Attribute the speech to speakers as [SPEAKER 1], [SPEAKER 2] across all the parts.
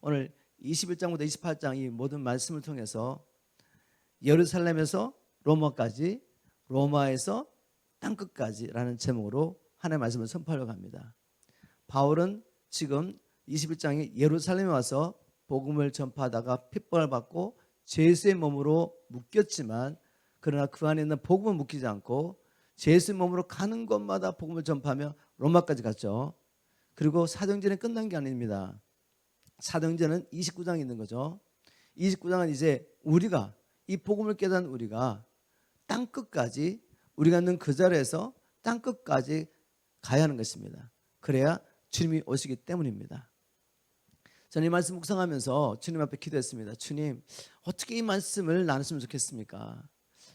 [SPEAKER 1] 오늘 21장부터 28장 이 모든 말씀을 통해서 예루살렘에서 로마까지, 로마에서 땅끝까지라는 제목으로 하나님의 말씀을 선포하려고 합니다. 바울은 지금 21장에 예루살렘에 와서 복음을 전파하다가 핍박을 받고 죄수의 몸으로 묶였지만, 그러나 그 안에 있는 복음은 묶이지 않고 죄수의 몸으로 가는 곳마다 복음을 전파하며 로마까지 갔죠. 그리고 사도행전이 끝난 게 아닙니다. 사도행전은 29장이 있는 거죠. 29장은 이제 우리가, 이 복음을 깨달은 우리가 땅끝까지, 우리가 있는 그 자리에서 땅끝까지 가야 하는 것입니다. 그래야 주님이 오시기 때문입니다. 저는 이 말씀 묵상하면서 주님 앞에 기도했습니다. 주님, 어떻게 이 말씀을 나눴으면 좋겠습니까?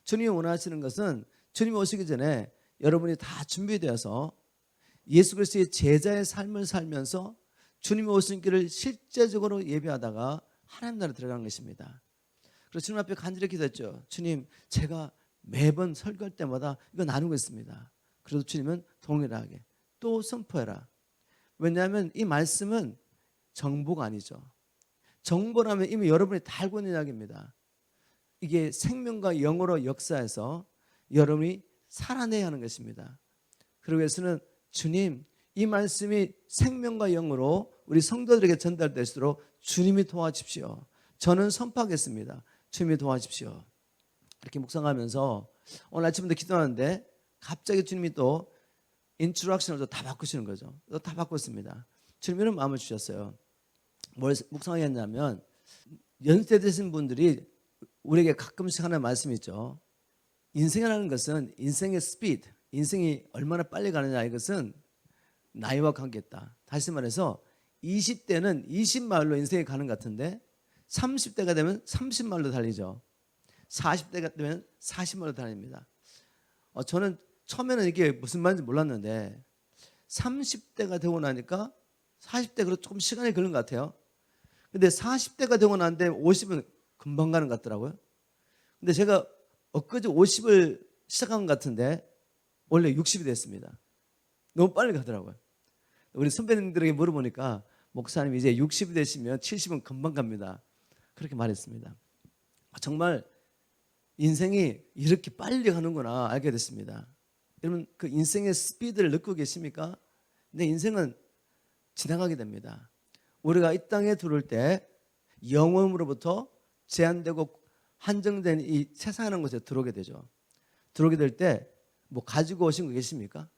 [SPEAKER 1] 주님이 원하시는 것은 주님이 오시기 전에 여러분이 다 준비되어서 예수 그리스도의 제자의 삶을 살면서 주님이 오신 길을 실제적으로 예배하다가 하나님 나라에 들어가는 것입니다. 그래서 주님 앞에 간절히 기도했죠. 주님, 제가 매번 설교할 때마다 이거 나누고 있습니다. 그래도 주님은 동일하게 또 선포해라. 왜냐하면 이 말씀은 정보가 아니죠. 정보라면 이미 여러분이 다 알고 있는 이야기입니다. 이게 생명과 영으로 역사해서 여러분이 살아내야 하는 것입니다. 그러기 위해서는 주님, 이 말씀이 생명과 영으로 우리 성도들에게 전달될수록 주님이 도와주십시오. 저는 선포하겠습니다. 주님이 도와주십시오. 이렇게 묵상하면서 오늘 아침부터 기도하는데 갑자기 주님이 또 인트로덕션을 다 바꾸시는 거죠. 다 바꿨습니다. 주님이 이런 마음을 주셨어요. 뭘 묵상하게 했냐면, 연세 드신 분들이 우리에게 가끔씩 하는 말씀이 있죠. 인생이라는 것은 인생의 스피드, 인생이 얼마나 빨리 가느냐, 이것은 나이와 관계있다. 다시 말해서 20대는 20마일로 인생이 가는 것 같은데 30대가 되면 30마일로 달리죠. 40대가 되면 40마일로 달립니다. 저는 처음에는 이게 무슨 말인지 몰랐는데 30대가 되고 나니까 40대가 조금 시간이 걸린 것 같아요. 근데 40대가 되고 나는데 50은 금방 가는 것 같더라고요. 근데 제가 엊그제 50을 시작한 것 같은데 원래 60이 됐습니다. 너무 빨리 가더라고요. 우리 선배님들에게 물어보니까 목사님 이제 60이 되시면 70은 금방 갑니다. 그렇게 말했습니다. 정말 인생이 이렇게 빨리 가는구나 알게 됐습니다. 여러분, 그 인생의 스피드를 느끼고 계십니까? 내 인생은 지나가게 됩니다. 우리가 이 땅에 들어올 때 영혼으로부터 제한되고 한정된 이 세상이라는 곳에 들어오게 되죠. 들어오게 될 때 뭐 가지고 오신 거 계십니까?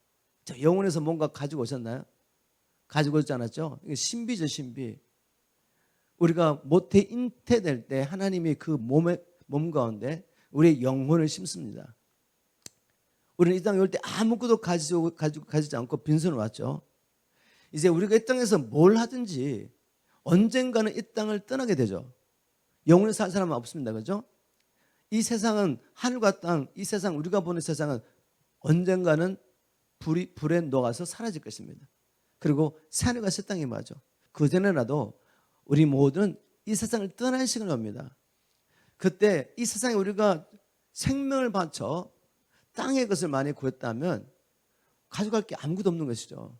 [SPEAKER 1] 저 영혼에서 뭔가 가지고 오셨나요? 가지고 오지 않았죠? 이게 신비죠, 신비. 우리가 모태 잉태될 때 하나님이 그 몸 가운데 우리의 영혼을 심습니다. 우리는 이 땅에 올 때 아무것도 가지지 않고 빈손으로 왔죠. 이제 우리가 이 땅에서 뭘 하든지 언젠가는 이 땅을 떠나게 되죠. 영원히 살 사람은 없습니다. 그렇죠? 이 세상은 하늘과 땅, 이 세상, 우리가 보는 세상은 언젠가는 불에 녹아서 사라질 것입니다. 그리고 새하늘과 새 땅이 맞죠. 그전에라도 우리 모두는 이 세상을 떠날 시간이 옵니다. 그때 이 세상에 우리가 생명을 바쳐 땅의 것을 많이 구했다면 가져갈 게 아무것도 없는 것이죠.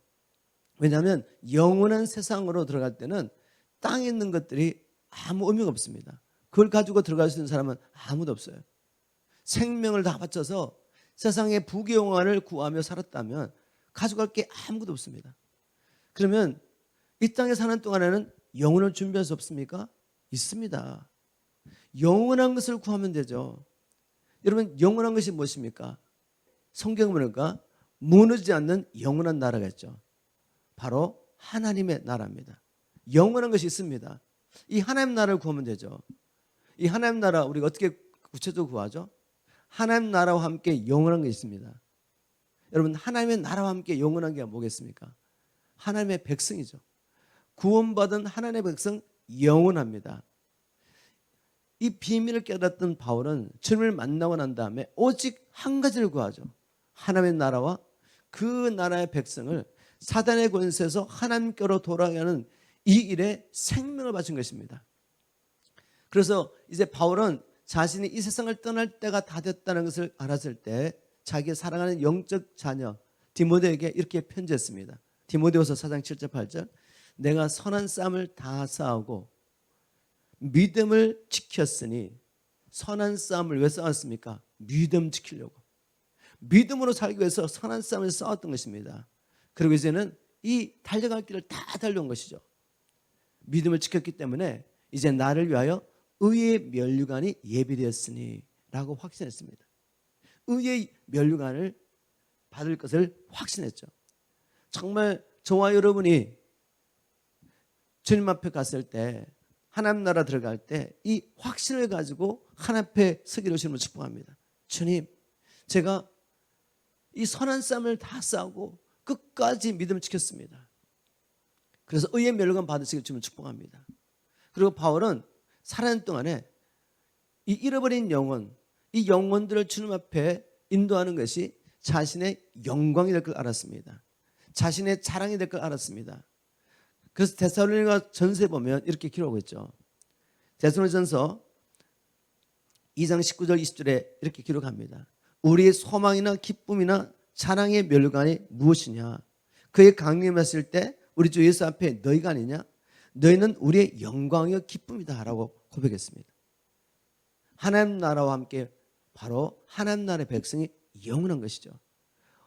[SPEAKER 1] 왜냐하면 영원한 세상으로 들어갈 때는 땅에 있는 것들이 아무 의미가 없습니다. 그걸 가지고 들어갈 수 있는 사람은 아무도 없어요. 생명을 다 바쳐서 세상의 부귀영화를 구하며 살았다면 가져갈 게 아무것도 없습니다. 그러면 이 땅에 사는 동안에는 영혼을 준비할 수 없습니까? 있습니다. 영원한 것을 구하면 되죠. 여러분, 영원한 것이 무엇입니까? 성경을 보니까 무너지지 않는 영원한 나라가 있죠. 바로 하나님의 나라입니다. 영원한 것이 있습니다. 이 하나님 나라를 구하면 되죠. 이 하나님 나라 우리가 어떻게 구체적으로 구하죠? 하나님 나라와 함께 영원한 게 있습니다. 여러분, 하나님의 나라와 함께 영원한 게 뭐겠습니까? 하나님의 백성이죠. 구원받은 하나님의 백성 영원합니다. 이 비밀을 깨달았던 바울은 주님을 만나고 난 다음에 오직 한 가지를 구하죠. 하나님의 나라와 그 나라의 백성을 사단의 권세에서 하나님께로 돌아가게 하는 이 일에 생명을 바친 것입니다. 그래서 이제 바울은 자신이 이 세상을 떠날 때가 다 됐다는 것을 알았을 때 자기의 사랑하는 영적 자녀 디모데에게 이렇게 편지했습니다. 디모데후서 4장 7절 8절 내가 선한 싸움을 다 싸우고 믿음을 지켰으니 선한 싸움을 왜 싸웠습니까? 믿음 지키려고. 믿음으로 살기 위해서 선한 싸움을 싸웠던 것입니다. 그리고 이제는 이 달려갈 길을 다 달려온 것이죠. 믿음을 지켰기 때문에 이제 나를 위하여 의의 면류관이 예비되었으니 라고 확신했습니다. 의의 면류관을 받을 것을 확신했죠. 정말 저와 여러분이 주님 앞에 갔을 때, 하나님 나라 들어갈 때 이 확신을 가지고 하나님 앞에 서기를 주님을 축복합니다. 주님, 제가 이 선한 싸움을 다 싸우고 끝까지 믿음을 지켰습니다. 그래서 의의 면류관 받으시길 주님을 축복합니다. 그리고 바울은 살아있는 동안에 이 잃어버린 영혼, 이 영혼들을 주님 앞에 인도하는 것이 자신의 영광이 될 걸 알았습니다. 자신의 자랑이 될 걸 알았습니다. 그래서 데살로니가 전서에 보면 이렇게 기록하고 있죠. 데살로니전서 2장 19절 20절에 이렇게 기록합니다. 우리의 소망이나 기쁨이나 자랑의 면류관이 무엇이냐? 그의 강림하실 때 우리 주 예수 앞에 너희가 아니냐? 너희는 우리의 영광이요 기쁨이다 라고 고백했습니다. 하나님 나라와 함께 바로 하나님 나라의 백성이 영원한 것이죠.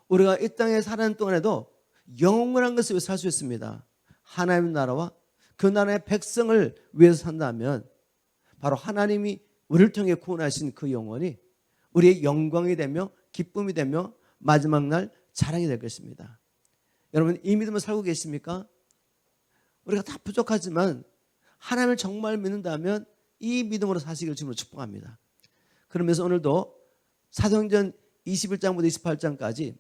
[SPEAKER 1] 우리가 이 땅에 사는 동안에도 영원한 것을 위해 살 수 있습니다. 하나님 나라와 그 나라의 백성을 위해서 산다면 바로 하나님이 우리를 통해 구원하신 그 영혼이 우리의 영광이 되며 기쁨이 되며 마지막 날 자랑이 될 것입니다. 여러분, 이 믿음을 살고 계십니까? 우리가 다 부족하지만 하나님을 정말 믿는다면 이 믿음으로 사시기를 주님으로 축복합니다. 그러면서 오늘도 사도행전 21장부터 28장까지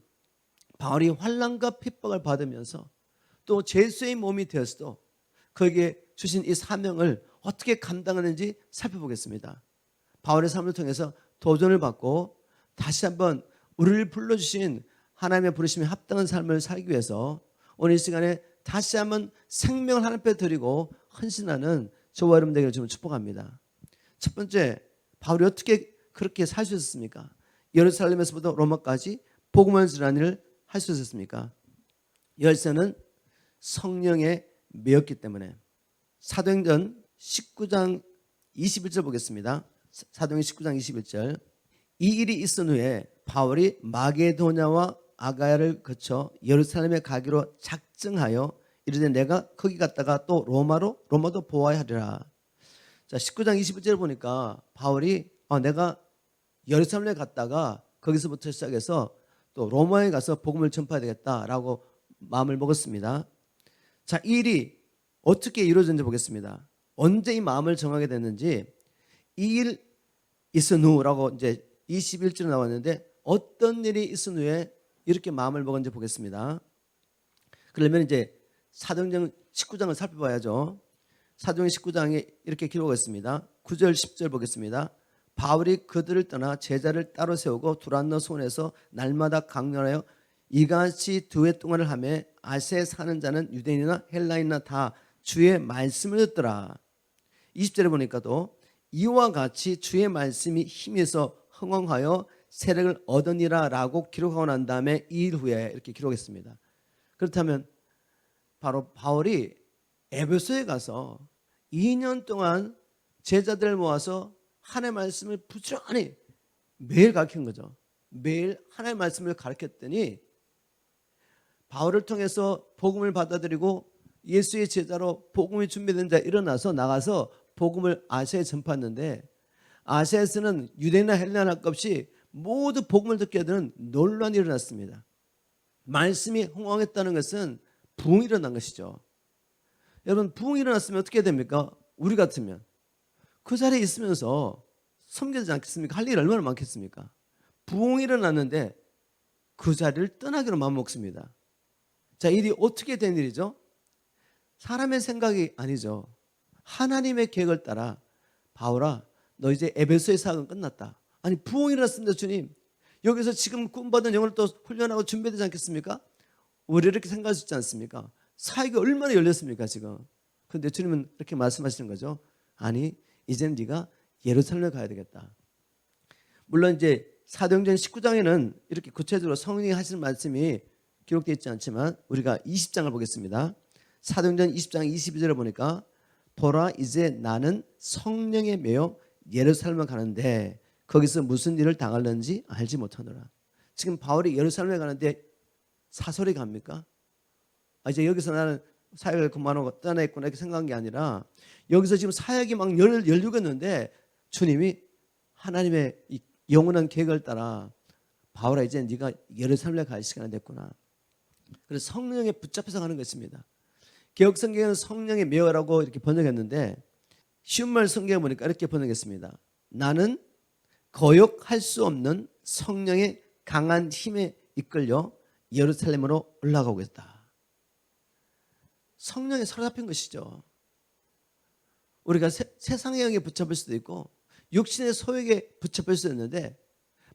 [SPEAKER 1] 바울이 환난과 핍박을 받으면서 또 죄수의 몸이 되었어도 거기에 주신 이 사명을 어떻게 감당하는지 살펴보겠습니다. 바울의 삶을 통해서 도전을 받고 다시 한번 우리를 불러주신 하나님의 부르심에 합당한 삶을 살기 위해서 오늘 이 시간에 다시 한번 생명을 하나님 앞에 드리고 헌신하는 저와 여러분 되기를 주님 축복합니다. 첫 번째, 바울이 어떻게 그렇게 살 수 있었습니까? 예루살렘에서부터 로마까지 복음을 전하는 일을 할 수 있었습니까? 열쇠는 성령에 매였기 때문에. 사도행전 19장 21절 보겠습니다. 사도행전 19장 21절. 이 일이 있은 후에 바울이 마게도냐와 아가야를 거쳐 예루살렘에 가기로 작정하여 이르되 내가 거기 갔다가 또 로마도 보아야 하리라. 자, 19장 21절을 보니까 바울이 내가 예루살렘에 갔다가 거기서부터 시작해서 또 로마에 가서 복음을 전파해야 되겠다라고 마음을 먹었습니다. 자, 이 일이 어떻게 이루어졌는지 보겠습니다. 언제 이 마음을 정하게 됐는지, 이 일 있은 후라고 이제 21절에 나왔는데 어떤 일이 있은 후에 이렇게 마음을 먹었는지 보겠습니다. 그러면 이제 사도행전 19장을 살펴봐야죠. 사도행전 19장에 이렇게 기록했습니다. 9절 10절 보겠습니다. 바울이 그들을 떠나 제자를 따로 세우고 두란노 손에서 날마다 강론하여 이같이 2해 동안을 하며 아시아에 사는 자는 유대인이나 헬라인이나 다 주의 말씀을 듣더라. 20절에 보니까 또 이와 같이 주의 말씀이 힘에서 흥왕하여 세력을 얻으니라 라고 기록하고 난 다음에 이 일 후에 이렇게 기록했습니다. 그렇다면 바로 바울이 에베소에 가서 2년 동안 제자들을 모아서 하나님의 말씀을 부지런히 매일 가르친 거죠. 매일 하나님의 말씀을 가르쳤더니 바울을 통해서 복음을 받아들이고 예수의 제자로 복음이 준비된 자 일어나서 나가서 복음을 아시아에 전파했는데, 아시아에서는 유대인이나 헬라나 할 것 없이 모두 복음을 듣게 되는 논란이 일어났습니다. 말씀이 흥왕했다는 것은 부흥이 일어난 것이죠. 여러분, 부흥이 일어났으면 어떻게 됩니까? 우리 같으면 그 자리에 있으면서 섬겨야 되지 않겠습니까? 할 일이 얼마나 많겠습니까? 부흥이 일어났는데 그 자리를 떠나기로 마음먹습니다. 자, 일이 어떻게 된 일이죠? 사람의 생각이 아니죠. 하나님의 계획을 따라 바울아, 너 이제 에베소의 사역은 끝났다. 아니, 부흥이 일어났습니다. 주님, 여기서 지금 구원받은 영혼을 또 훈련하고 준비되지 않겠습니까? 우리 이렇게 생각할 수 있지 않습니까? 사역이 얼마나 열렸습니까 지금? 그런데 주님은 이렇게 말씀하시는 거죠. 아니, 이제는 네가 예루살렘에 가야 되겠다. 물론 이제 사도행전 19장에는 이렇게 구체적으로 성령이 하시는 말씀이 기록되어 있지 않지만 우리가 20장을 보겠습니다. 사도행전 20장 22절을 보니까 보라 이제 나는 성령에 매여 예루살렘에 가는데 거기서 무슨 일을 당할는지 알지 못하노라. 지금 바울이 예루살렘에 가는데 사설이 갑니까? 이제 여기서 나는 사역을 그만하고 떠나있구나 이렇게 생각한 게 아니라 여기서 지금 사역이 막 열리고 있는데 주님이 하나님의 이 영원한 계획을 따라 바울아 이제 네가 예루살렘에 갈 시간이 됐구나. 그래서 성령에 붙잡혀서 가는 것입니다. 개역 성경에는 성령의 매어라고 이렇게 번역했는데 쉬운 말 성경에 보니까 이렇게 번역했습니다. 나는 거역할 수 없는 성령의 강한 힘에 이끌려 예루살렘으로 올라가고 있다. 성령에 사로잡힌 것이죠. 우리가 세상의 영에 붙잡힐 수도 있고 육신의 소욕에 붙잡힐 수도 있는데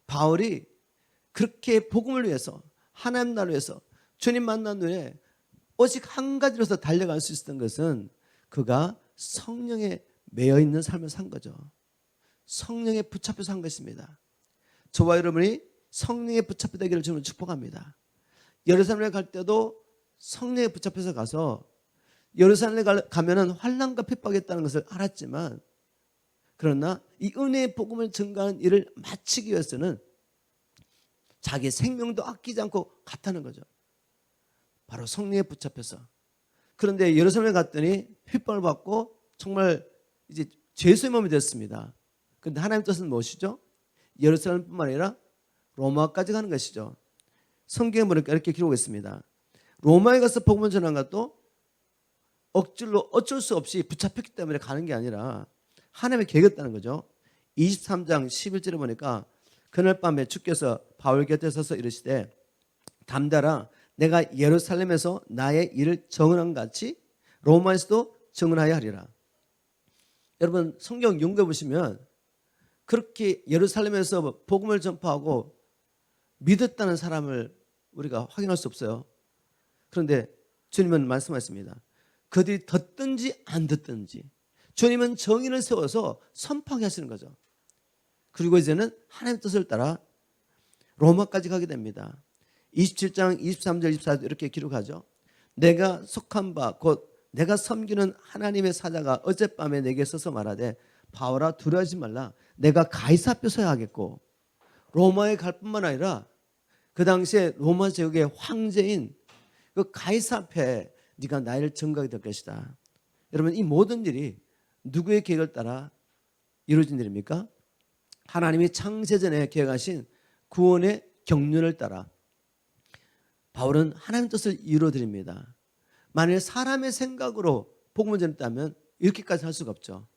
[SPEAKER 1] 바울이 그렇게 복음을 위해서 하나님 나라를 위해서 주님 만난 후에 오직 한 가지로서 달려갈 수 있었던 것은 그가 성령에 매여 있는 삶을 산 거죠. 성령에 붙잡혀서 한 것입니다. 저와 여러분이 성령에 붙잡혀 되기를 주님은 축복합니다. 예루살렘에 갈 때도 성령에 붙잡혀서 가서 예루살렘에 가면은 환난과 핍박이 있다는 것을 알았지만 그러나 이 은혜의 복음을 증가하는 일을 마치기 위해서는 자기 생명도 아끼지 않고 갔다는 거죠. 바로 성령에 붙잡혀서. 그런데 예루살렘에 갔더니 핍박을 받고 정말 이제 죄수의 몸이 됐습니다. 그런데 하나님 뜻은 무엇이죠? 예루살렘뿐만 아니라 로마까지 가는 것이죠. 성경에 보니까 이렇게 기록했습니다. 로마에 가서 복음을 전한 것도 억지로 어쩔 수 없이 붙잡혔기 때문에 가는 게 아니라 하나님의 계획이었다는 거죠. 23장 11절에 보니까 그날 밤에 주께서 바울 곁에 서서 이르시되 담대하라 내가 예루살렘에서 나의 일을 정언한 같이 로마에서도 정언하여 하리라. 여러분 성경 연구해 보시면 그렇게 예루살렘에서 복음을 전파하고 믿었다는 사람을 우리가 확인할 수 없어요. 그런데 주님은 말씀하셨습니다. 그들이 듣든지 안 듣든지 주님은 정의를 세워서 선포하게 하시는 거죠. 그리고 이제는 하나님의 뜻을 따라 로마까지 가게 됩니다. 27장 23절 24절 이렇게 기록하죠. 내가 속한 바 곧 내가 섬기는 하나님의 사자가 어젯밤에 내게 서서 말하되 바울아 두려워하지 말라. 내가 가이사 앞에 서야 하겠고 로마에 갈 뿐만 아니라 그 당시에 로마 제국의 황제인 그 가이사 앞에 네가 나를 증거하게 될 것이다. 여러분 이 모든 일이 누구의 계획을 따라 이루어진 일입니까? 하나님이 창세전에 계획하신 구원의 경륜을 따라 바울은 하나님의 뜻을 이루어드립니다. 만일 사람의 생각으로 복음을 전했다면 이렇게까지 할 수가 없죠.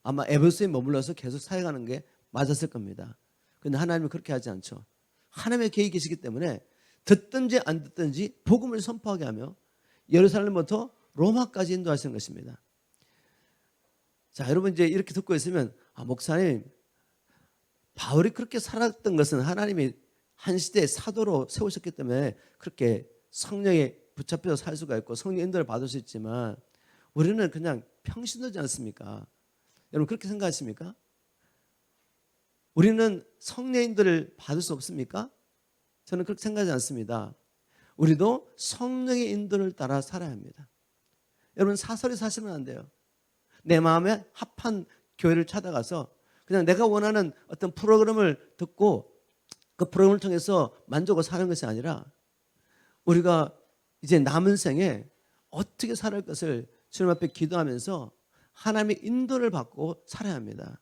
[SPEAKER 1] 아마 에베소에 머물러서 계속 사역하는 게 맞았을 겁니다. 그런데 하나님은 그렇게 하지 않죠. 하나님의 계획이 계시기 때문에 듣든지 안 듣든지 복음을 선포하게 하며 예루살렘부터 로마까지 인도하시는 것입니다. 자, 여러분 이제 이렇게 듣고 있으면 목사님 바울이 그렇게 살았던 것은 하나님이 한 시대의 사도로 세우셨기 때문에 그렇게 성령에 붙잡혀서 살 수가 있고 성령 인도를 받을 수 있지만 우리는 그냥 평신도지 않습니까? 여러분 그렇게 생각하십니까? 우리는 성령 인도를 받을 수 없습니까? 저는 그렇게 생각하지 않습니다. 우리도 성령의 인도를 따라 살아야 합니다. 여러분 사설이 사시면 안 돼요. 내 마음에 합한 교회를 찾아가서 그냥 내가 원하는 어떤 프로그램을 듣고 그 프로그램을 통해서 만족을 사는 것이 아니라 우리가 이제 남은 생에 어떻게 살아갈 것을 주님 앞에 기도하면서 하나님의 인도를 받고 살아야 합니다.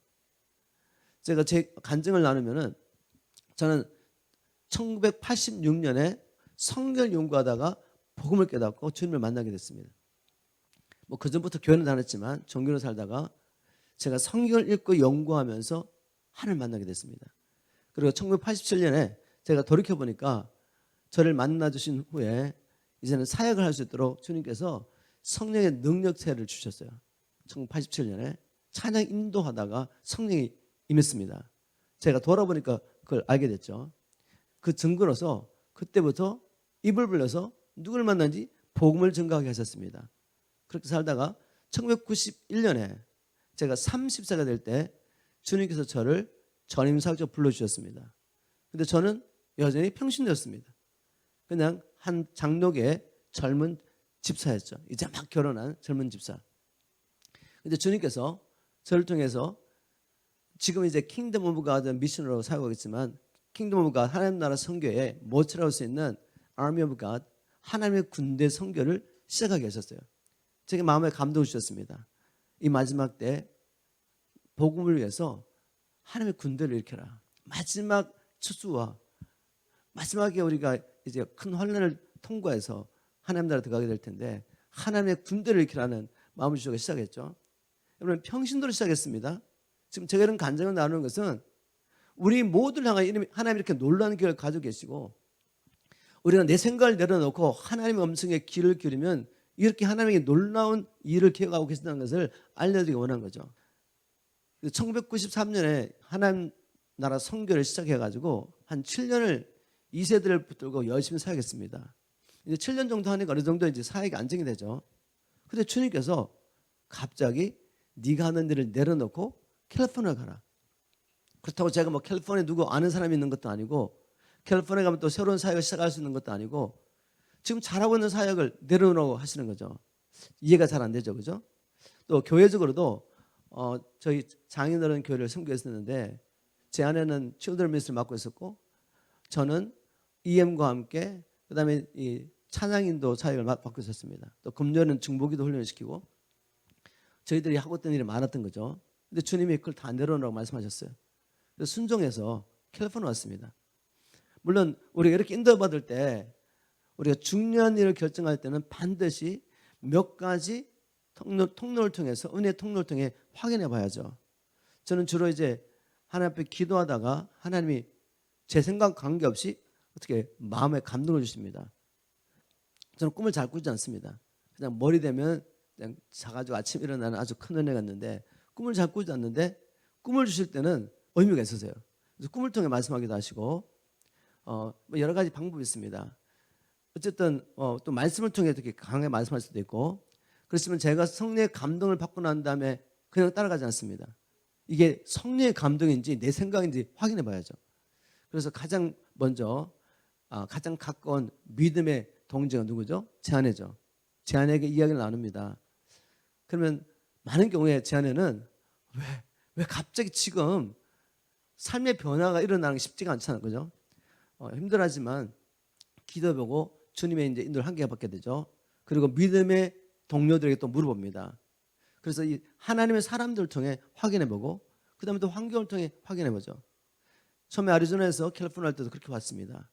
[SPEAKER 1] 제가 제 간증을 나누면은 저는 1986년에 성경을 연구하다가 복음을 깨닫고 주님을 만나게 됐습니다. 뭐 그전부터 교회는 다녔지만 종교로 살다가 제가 성경을 읽고 연구하면서 하나님을 만나게 됐습니다. 그리고 1987년에 제가 돌이켜보니까 저를 만나주신 후에 이제는 사역을 할 수 있도록 주님께서 성령의 능력체를 주셨어요. 1987년에 찬양 인도하다가 성령이 임했습니다. 제가 돌아보니까 그걸 알게 됐죠. 그 증거로서 그때부터 입을 불려서 누구를 만난지 복음을 증거하게 하셨습니다. 그렇게 살다가 1991년에 제가 30세가 될 때 주님께서 저를 전임사역자 불러주셨습니다. 근데 저는 여전히 평신도였습니다. 그냥 한 장로교의 젊은 집사였죠. 이제 막 결혼한 젊은 집사. 근데 주님께서 저를 통해서 지금 이제 킹덤 오브 갓 미션으로 사용하고 있지만 킹덤 오브 갓 하나님 나라 선교에 모처럼 할 수 있는 아미 오브 갓 하나님의 군대 선교를 시작하게 하셨어요. 제게 마음에 감동을 주셨습니다. 이 마지막 때 복음을 위해서 하나님의 군대를 일으켜라. 마지막 추수와 마지막에 우리가 이제 큰 환난을 통과해서 하나님 나라 들어가게 될 텐데 하나님의 군대를 일으키라는 마음을 주시고 시작했죠. 여러분 평신도를 시작했습니다. 지금 제가 이런 간증을 나누는 것은 우리 모두를 향한 하나님 이렇게 놀라운 기회를 가지고 계시고 우리가 내 생각을 내려놓고 하나님의 음성에 귀를 기울이면 이렇게 하나님의 놀라운 일을 기억하고 계신다는 것을 알려드리기 원한 거죠. 1993년에 하나님 나라 선교를 시작해가지고 한 7년을 2세대를 붙들고 열심히 사역했습니다. 이제 7년 정도 하니까 어느 정도 이제 사역이 안정이 되죠. 근데 주님께서 갑자기 네가 하는 일을 내려놓고 캘리포니아 가라. 그렇다고 제가 뭐 캘리포니아에 누구 아는 사람이 있는 것도 아니고 캘리포니아 가면 또 새로운 사역을 시작할 수 있는 것도 아니고 지금 잘하고 있는 사역을 내려놓으라고 하시는 거죠. 이해가 잘 안 되죠, 그죠? 또 교회적으로도 저희 장인어른 교회를 섬겼었는데 제 아내는 children ministry 맡고 있었고 저는 EM과 함께 그다음에 이 찬양인도 사역을 맡고 있었습니다. 또 금요일은 중보기도 훈련을 시키고 저희들이 하고 있던 일이 많았던 거죠. 근데 주님이 그걸 다 내려놓으라고 말씀하셨어요. 그래서 순종해서 캘리포니아 왔습니다. 물론 우리가 이렇게 인도받을 때 우리가 중요한 일을 결정할 때는 반드시 몇 가지 통로를 통해서 은혜의 통로를 통해 확인해 봐야죠. 저는 주로 이제 하나님 앞에 기도하다가 하나님이 제 생각 관계없이 어떻게 마음에 감동을 주십니다. 저는 꿈을 잘 꾸지 않습니다. 그냥 머리 대면 그냥 자가지고 아침 일어나는 아주 큰 은혜가 있는데 꿈을 잘 꾸지 않는데 꿈을 주실 때는 의미가 있으세요. 그래서 꿈을 통해 말씀하기도 하시고 뭐 여러 가지 방법이 있습니다. 어쨌든 또 말씀을 통해 이렇게 강하게 말씀할 수도 있고 그렇지만 제가 성령의 감동을 받고 난 다음에 그냥 따라가지 않습니다. 이게 성령의 감동인지 내 생각인지 확인해 봐야죠. 그래서 가장 먼저 가장 가까운 믿음의 동지가 누구죠? 제 아내죠. 제 아내에게 이야기를 나눕니다. 그러면 많은 경우에 제 아내는 왜 갑자기 지금 삶의 변화가 일어나는 게 쉽지가 않잖아요. 그죠? 힘들하지만 기도해보고 주님의 이제 인도를 함께 받게 되죠. 그리고 믿음의 동료들에게 또 물어봅니다. 그래서 이 하나님의 사람들을 통해 확인해보고 그 다음에 또 환경을 통해 확인해보죠. 처음에 아리조나에서 캘리포니아 할 때도 그렇게 봤습니다.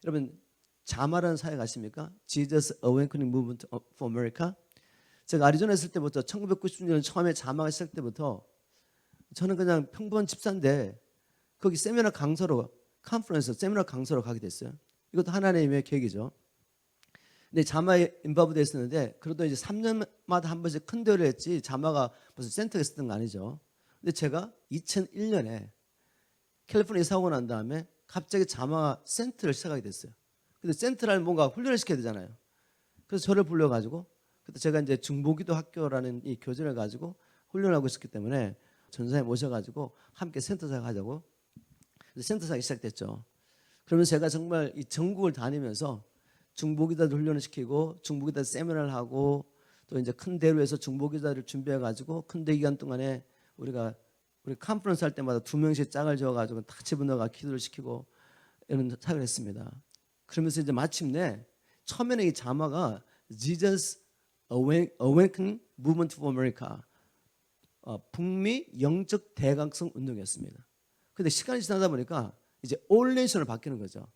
[SPEAKER 1] 여러분 자마라는 사역 아십니까? Jesus Awakening Movement for America. 제가 아리조나에 있을 때부터 1990년 처음에 자마가 시작 때부터 저는 그냥 평범한 집사인데 거기 세미나 강사로 컨퍼런스 세미나 강사로 가게 됐어요. 이것도 하나님의 계획이죠. 근데 자마에 인바브되어 있었는데 그래도 이제 3년마다 한 번씩 큰 대회를 했지 자마가 무슨 센터가 있었던 거 아니죠. 근데 제가 2001년에 캘리포니아에 이사 오고 난 다음에 갑자기 자마 센터를 시작하게 됐어요. 근데 센터를 뭔가 훈련을 시켜야 되잖아요. 그래서 저를 불러가지고 그때 제가 이제 중보기도 학교라는 이 교재를 가지고 훈련을 하고 있었기 때문에 전사에 모셔가지고 함께 센터 사역하자고 센터 사역이 시작됐죠. 그러면서 제가 정말 이 전국을 다니면서 중보기자들 훈련을 시키고 중보기자 세미나를 하고 또 이제 큰 대회에서 중보기자를 준비해가지고 큰 대 기간 동안에 우리 컨퍼런스 할 때마다 2명씩 짝을 지어가지고 다 집어넣어가 기도를 시키고 이런 사역을 했습니다. 그러면서 이제 마침내 처음에는 이 자마가 Jesus Awakening Movement for America 북미 영적 대각성 운동이었습니다. 근데 시간이 지나다 보니까 이제 All Nation으로 바뀌는 거죠.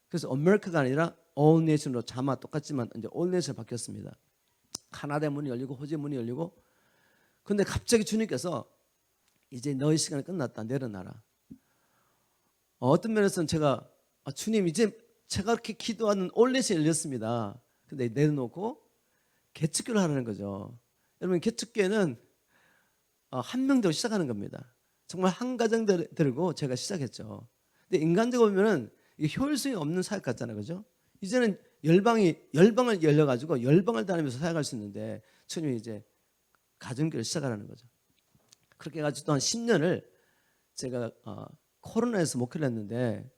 [SPEAKER 1] 그래서 America가 아니라 All Nation으로 자마 똑같지만 이제 All Nation으로 바뀌었습니다. 카나다 문이 열리고 호주 문이 열리고 근데 갑자기 주님께서 이제 너희 시간이 끝났다 내려놔라. 어떤 면에서는 제가 주님 이제 제가 그렇게 기도하는 All Nation이 열렸습니다. 근데 내려놓고 개척교를 하라는 거죠. 여러분 개척교회는 한 명대로 시작하는 겁니다. 정말 한 가정 들고 제가 시작했죠. 근데 인간적으로 보면은 이게 효율성이 없는 사역 같잖아요, 그죠? 이제는 열방을 열려가지고 열방을 다니면서 사역할 수 있는데 주님이 이제 가정교를 시작하라는 거죠. 그렇게 해가지고 또 한 10년을 제가 코로나에서 목회를 했는데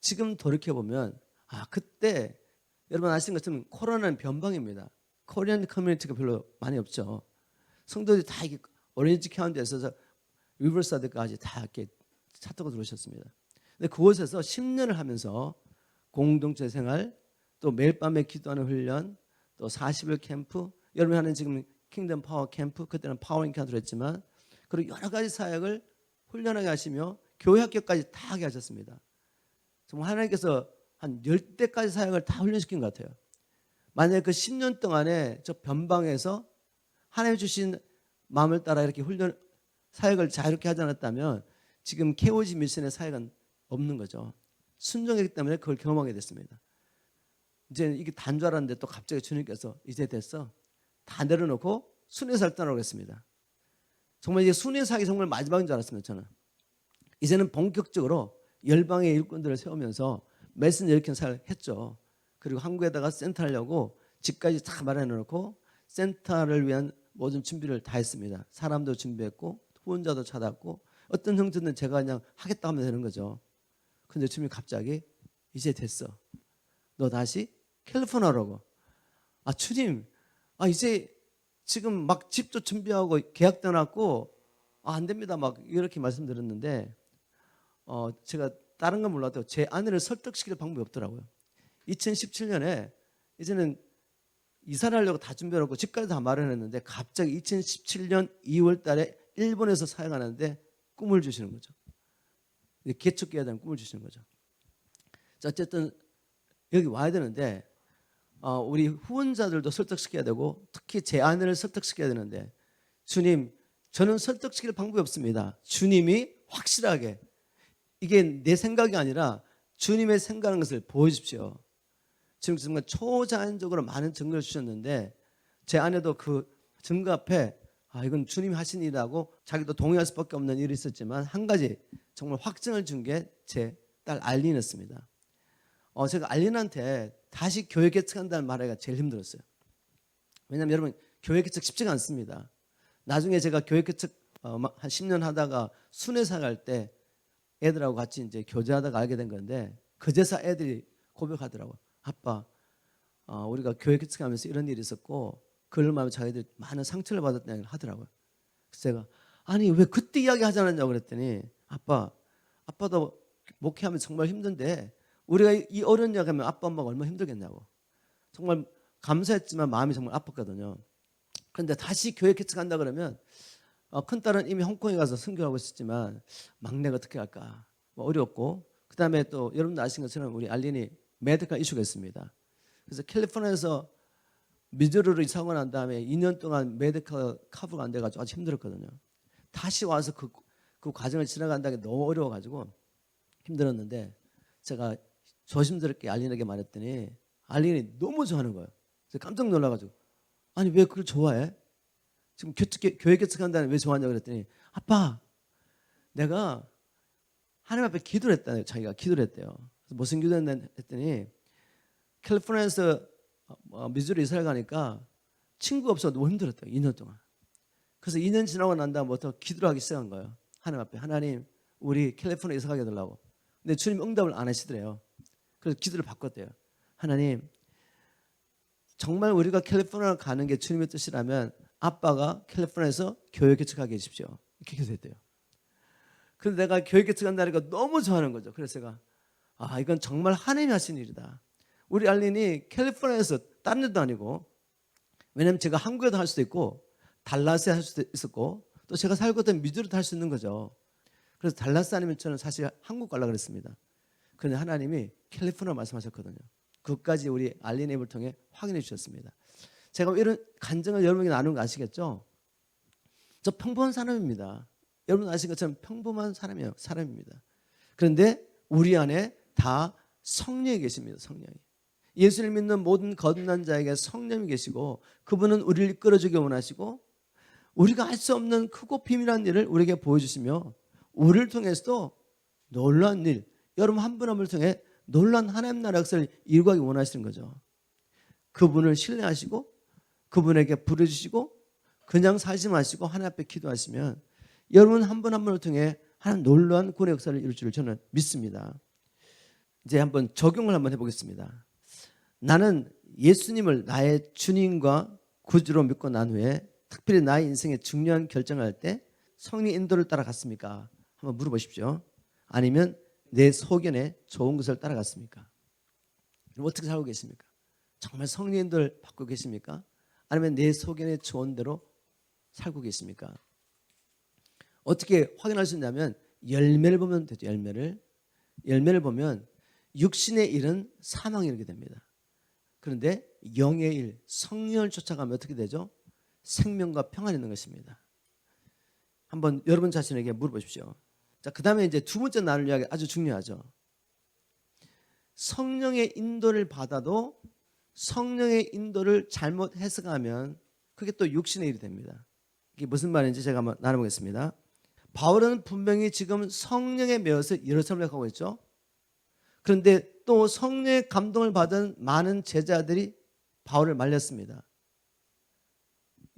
[SPEAKER 1] 지금 돌이켜보면 그때 여러분 아시는 것처럼 코로나는 변방입니다. 코리안 커뮤니티가 별로 많이 없죠. 성도들이 다 이게 오렌지 카운티에서 리버사이드까지 다 이렇게 차 타고 들어오셨습니다. 근데 그곳에서 10년을 하면서 공동체 생활, 또 매일 밤에 기도하는 훈련, 또 40일 캠프, 여러분이 하는 지금 킹덤 파워 캠프, 그때는 파워링 캠프로 했지만, 그리고 여러 가지 사역을 훈련하게 하시며 교회 학교까지 다 하게 하셨습니다. 정말 하나님께서 한 10대까지 사역을 다 훈련시킨 것 같아요. 만약에 그 10년 동안에 저 변방에서 하나님 주신 마음을 따라 이렇게 사역을 자유롭게 하지 않았다면 지금 KOG 미션의 사역은 없는 거죠. 순종했기 때문에 그걸 경험하게 됐습니다. 이제 이게 단 줄 알았는데 또 갑자기 주님께서 이제 됐어. 다 내려놓고 순회사를 떠나겠습니다. 정말 이제 순회사기 정말 마지막인 줄 알았습니다. 저는. 이제는 본격적으로 열방의 일꾼들을 세우면서 메신저 일으키는 사역을 했죠. 그리고 한국에다가 센터 하려고 집까지 다 마련해놓고 센터를 위한 모든 준비를 다 했습니다. 사람도 준비했고 후원자도 찾았고 어떤 형제는 제가 그냥 하겠다 하면 되는 거죠. 근데 주님이 갑자기 이제 됐어. 너 다시 캘리포니아라고. 아 주님, 이제 지금 막 집도 준비하고 계약도 해놨고 안 됩니다. 막 이렇게 말씀드렸는데 제가 다른 건 몰라도 제 아내를 설득시킬 방법이 없더라고요. 2017년에 이제는 이사를 하려고 다 준비해놓고 집까지 다 마련했는데 갑자기 2017년 2월 달에 일본에서 사역하는데 꿈을 주시는 거죠. 개척해야 되는 꿈을 주시는 거죠. 자, 어쨌든 여기 와야 되는데 우리 후원자들도 설득시켜야 되고 특히 제 아내를 설득시켜야 되는데 주님, 저는 설득시킬 방법이 없습니다. 주님이 확실하게 이게 내 생각이 아니라 주님의 생각하는 것을 보여주십시오. 지금 정말 초자연적으로 많은 증거를 주셨는데 제 아내도 그 증거 앞에 이건 주님이 하신 일이라고 자기도 동의할 수밖에 없는 일이 있었지만 한 가지 정말 확증을 준 게 제 딸 알린이었습니다. 제가 알린한테 다시 교회 개척한다는 말하기가 제일 힘들었어요. 왜냐하면 여러분 교회 개척 쉽지가 않습니다. 나중에 제가 교회 개척 한 10년 하다가 순회사 갈 때 애들하고 같이 이제 교제하다가 알게 된 건데 그제서 애들이 고백하더라고요. 아빠, 우리가 교회 개척하면서 이런 일이 있었고 그걸 말하면 자기들이 많은 상처를 받았다는 얘기를 하더라고요. 그래서 제가 아니 왜 그때 이야기 하지 않았냐고 그랬더니 아빠도 목회하면 정말 힘든데 우리가 이 어려운 이야기 하면 아빠 엄마가 얼마나 힘들겠냐고. 정말 감사했지만 마음이 정말 아팠거든요. 그런데 다시 교회 개척한다 그러면 큰딸은 이미 홍콩에 가서 선교하고 있었지만 막내가 어떻게 할까 어렵고 그 다음에 또 여러분도 아시는 것처럼 우리 알린이 메디컬 이슈가 있습니다. 그래서 캘리포니아에서 미주리로 이사하고 난 다음에 2년 동안 메디컬 커버가 안 돼가지고 아주 힘들었거든요. 다시 와서 그 과정을 지나간다는 게 너무 어려워가지고 힘들었는데 제가 조심스럽게 알린에게 말했더니 알린이 너무 좋아하는 거예요. 그래서 깜짝 놀라가지고 아니 왜 그걸 좋아해? 지금 교회 개척한다는 왜 좋아하냐고 그랬더니 아빠 내가 하나님 앞에 기도를 했다네요. 자기가 기도를 했대요. 그래서 무슨 기도했나 했더니 캘리포니아에서 미주리 이사를 가니까 친구가 없어서 너무 힘들었대요. 2년 동안. 그래서 2년 지나고 난 다음부터 기도를 하기 시작한 거예요. 하나님 앞에 하나님 우리 캘리포니아 이사 가게 해달라고. 근데 주님 응답을 안 하시더래요. 그래서 기도를 바꿨대요. 하나님 정말 우리가 캘리포니아 가는 게 주님의 뜻이라면 아빠가 캘리포니아에서 교회 개척하게 해주십시오. 이렇게 기도했대요. 그런데 내가 교회 개척한다니까 너무 좋아하는 거죠. 그래서 제가 이건 정말 하나님이 하신 일이다. 우리 알린이 캘리포니아에서 다른 데도 아니고 왜냐하면 제가 한국에도 할 수도 있고 달라스에 할 수도 있었고 또 제가 살고 있던 미주리도 할 수 있는 거죠. 그래서 달라스 아니면 저는 사실 한국 가려고 그랬습니다. 그런데 하나님이 캘리포니아 말씀하셨거든요. 그것까지 우리 알린 앱을 통해 확인해 주셨습니다. 제가 이런 간증을 여러분에게 나누는 거 아시겠죠? 저 평범한 사람입니다. 여러분 아시는 것처럼 평범한 사람입니다. 그런데 우리 안에 다 성령이 계십니다. 성령이. 예수를 믿는 모든 거듭난 자에게 성령이 계시고 그분은 우리를 이끌어주기 원하시고 우리가 할 수 없는 크고 비밀한 일을 우리에게 보여주시며 우리를 통해서도 놀라운 일, 여러분 한 분 한 분을 통해 놀라운 하나님 나라 역사를 이루기 원하시는 거죠. 그분을 신뢰하시고 그분에게 부르주시고 그냥 살지 마시고 하나님 앞에 기도하시면 여러분 한 분 한 분을 통해 하나님 놀라운 구원의 역사를 이룰 줄을 저는 믿습니다. 이제 한번 적용을 한번 해보겠습니다. 나는 예수님을 나의 주님과 구주로 믿고 난 후에 특별히 나의 인생에 중요한 결정을 할 때 성령의 인도를 따라갔습니까? 한번 물어보십시오. 아니면 내 소견에 좋은 것을 따라갔습니까? 그럼 어떻게 살고 계십니까? 정말 성령의 인도를 받고 계십니까? 아니면 내 소견에 좋은 대로 살고 계십니까? 어떻게 확인할 수 있냐면 열매를 보면 되죠. 열매를 보면 육신의 일은 사망에 이르게 됩니다. 그런데 영의 일, 성령을 쫓아가면 어떻게 되죠? 생명과 평안이 있는 것입니다. 한번 여러분 자신에게 물어보십시오. 자, 그 다음에 이제 두 번째 나눌 이야기 아주 중요하죠. 성령의 인도를 받아도 성령의 인도를 잘못 해석하면 그게 또 육신의 일이 됩니다. 이게 무슨 말인지 제가 한번 나눠보겠습니다. 바울은 분명히 지금 성령에 매여서 예루살렘에 가고 있죠. 그런데 또 성령의 감동을 받은 많은 제자들이 바울을 말렸습니다.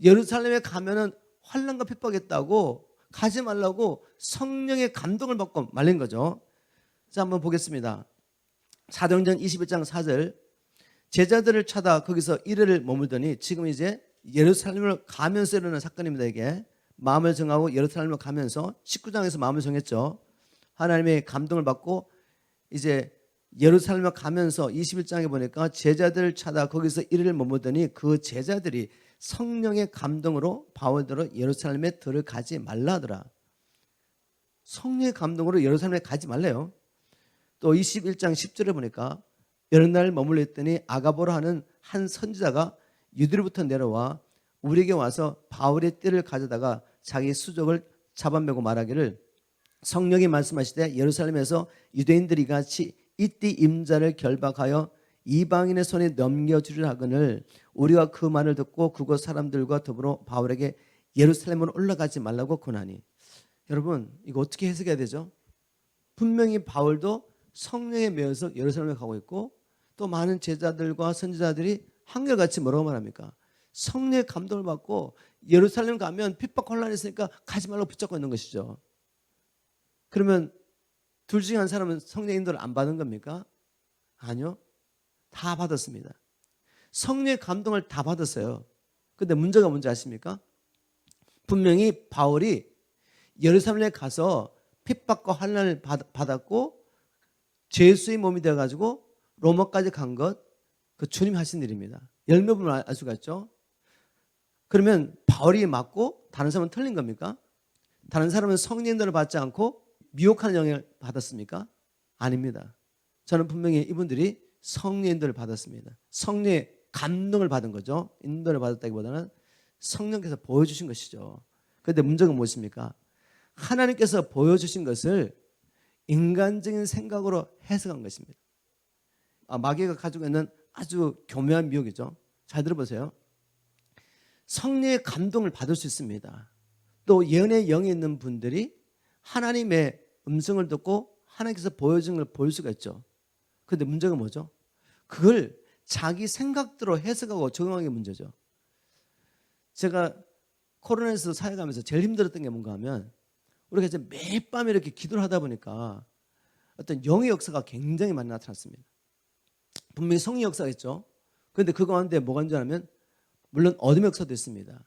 [SPEAKER 1] 예루살렘에 가면은 환난과 핍박했다고 가지 말라고 성령의 감동을 받고 말린 거죠. 자, 한번 보겠습니다. 사도행전 21장 4절. 제자들을 찾아 거기서 이르를 머물더니, 지금 이제 예루살렘을 가면서 일어난 사건입니다. 이게 마음을 정하고 예루살렘을 가면서 19장에서 마음을 정했죠. 하나님의 감동을 받고 이제 예루살렘을 가면서 21장에 보니까 제자들을 찾아 거기서 이르를 머물더니 그 제자들이 성령의 감동으로 바울더러 예루살렘에 들어가지 말라 하더라. 성령의 감동으로 예루살렘에 가지 말래요. 또 21장 10절에 보니까 여러 날 머물러 있더니 아가보라 하는 한 선지자가 유대로부터 내려와 우리에게 와서 바울의 띠를 가져다가 자기 수족을 잡아매고 말하기를, 성령이 말씀하시되 예루살렘에서 유대인들이 같이 이띠 임자를 결박하여 이방인의 손에 넘겨주려 하거늘 우리가 그 말을 듣고 그곳 사람들과 더불어 바울에게 예루살렘으로 올라가지 말라고 권하니. 여러분, 이거 어떻게 해석해야 되죠? 분명히 바울도 성령에 매여서 예루살렘에 가고 있고 또 많은 제자들과 선지자들이 한결같이 뭐라고 말합니까? 성령의 감동을 받고 예루살렘 가면 핍박 혼란이 있으니까 가지 말라고 붙잡고 있는 것이죠. 그러면 둘 중에 한 사람은 성령의 인도를 안 받은 겁니까? 아니요. 다 받았습니다. 성령의 감동을 다 받았어요. 그런데 문제가 뭔지 아십니까? 분명히 바울이 예루살렘에 가서 핍박과 환난을 받았고 죄수의 몸이 되어가지고 로마까지 간 것, 그 주님이 하신 일입니다. 열매 보면 알 수가 있죠. 그러면 바울이 맞고 다른 사람은 틀린 겁니까? 다른 사람은 성령의 인도를 받지 않고 미혹하는 영향을 받았습니까? 아닙니다. 저는 분명히 이분들이 성령의 인도를 받았습니다. 성령의 감동을 받은 거죠. 인도를 받았다기보다는 성령께서 보여주신 것이죠. 그런데 문제가 무엇입니까? 하나님께서 보여주신 것을 인간적인 생각으로 해석한 것입니다. 마귀가 가지고 있는 아주 교묘한 미혹이죠. 잘 들어보세요. 성령의 감동을 받을 수 있습니다. 또 예언의 영이 있는 분들이 하나님의 음성을 듣고 하나님께서 보여준 걸 볼 수가 있죠. 그런데 문제가 뭐죠? 그걸 자기 생각대로 해석하고 적용하는 게 문제죠. 제가 코로나에서 사역하면서 제일 힘들었던 게 뭔가 하면 우리가 이제 매일 밤에 이렇게 기도를 하다 보니까 어떤 영의 역사가 굉장히 많이 나타났습니다. 분명히 성령 역사가 있죠. 그런데 그 가운데 뭐가 있는지 알면 물론 어둠의 역사도 있습니다.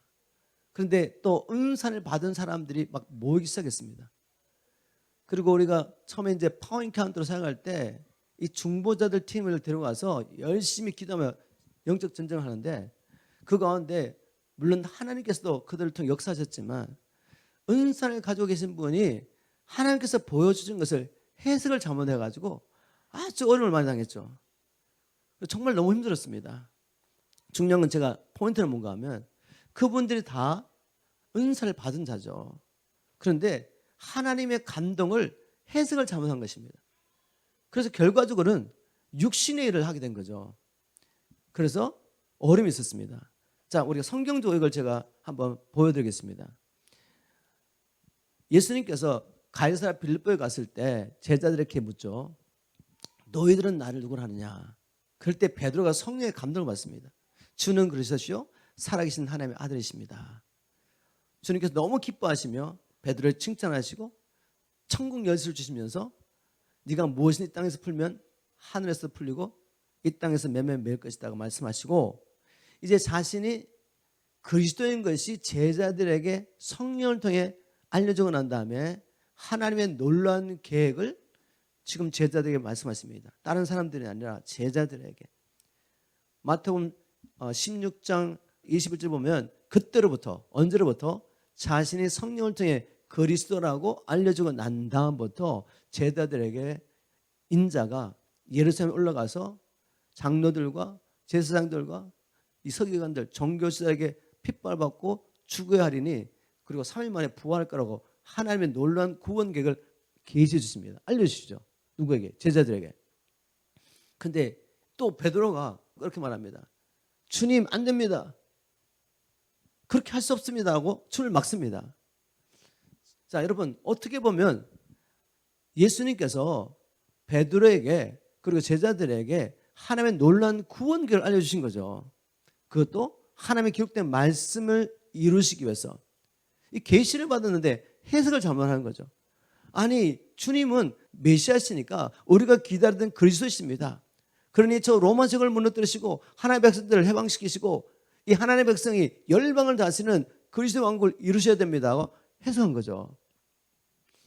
[SPEAKER 1] 그런데 또 은사를 받은 사람들이 막 모이기 시작했습니다. 그리고 우리가 처음에 이제 파워인카운트로 사용할 때 이 중보자들 팀을 데려가서 열심히 기도하며 영적 전쟁을 하는데 그 가운데 물론 하나님께서도 그들을 통해 역사하셨지만 은사를 가지고 계신 분이 하나님께서 보여주신 것을 해석을 잘못해가지고 아주 어려움을 많이 당했죠. 정말 너무 힘들었습니다. 중요한 건 제가 포인트는 뭔가 하면 그분들이 다 은사를 받은 자죠. 그런데 하나님의 감동을 해석을 잘못한 것입니다. 그래서 결과적으로는 육신의 일을 하게 된 거죠. 그래서 어려움이 있었습니다. 자, 우리가 성경적 이걸 제가 한번 보여드리겠습니다. 예수님께서 가이사랴 빌립보에 갔을 때 제자들에게 묻죠. 너희들은 나를 누구로 하느냐? 그럴 때 베드로가 성령의 감동을 받습니다. 주는 그러셨시오 살아계신 하나님의 아들이십니다. 주님께서 너무 기뻐하시며 베드로를 칭찬하시고 천국 열쇠를 주시면서 네가 무엇이 이 땅에서 풀면 하늘에서 풀리고 이 땅에서 매매 매일 것이다고 말씀하시고 이제 자신이 그리스도인 것이 제자들에게 성령을 통해 알려주고 난 다음에 하나님의 놀라운 계획을 지금 제자들에게 말씀하십니다. 다른 사람들이 아니라 제자들에게. 마태복음 16장 21절 보면 그때로부터 언제로부터 자신이 성령을 통해 그리스도라고 알려주고 난 다음부터 제자들에게 인자가 예루살렘에 올라가서 장로들과 제사장들과 이 서기관들 정교수들에게 핍박받고 죽어야 하리니 그리고 3일 만에 부활할 거라고 하나님의 놀라운 구원 계획을 계시해 주십니다. 알려주시죠. 누구에게? 제자들에게. 근데 또 베드로가 그렇게 말합니다. 주님 안 됩니다. 그렇게 할 수 없습니다 하고 주를 막습니다. 자, 여러분 어떻게 보면 예수님께서 베드로에게 그리고 제자들에게 하나님의 놀라운 구원 계획을 알려주신 거죠. 그것도 하나님의 기록된 말씀을 이루시기 위해서. 이 계시를 받았는데 해석을 잘못하는 거죠. 아니 주님은 메시아시니까 우리가 기다리던 그리스도이십니다. 그러니 저 로마 제국을 무너뜨리시고 하나님의 백성들을 해방시키시고 이 하나님의 백성이 열방을 다스리는 그리스도의 왕국을 이루셔야 됩니다 하고 해석한 거죠.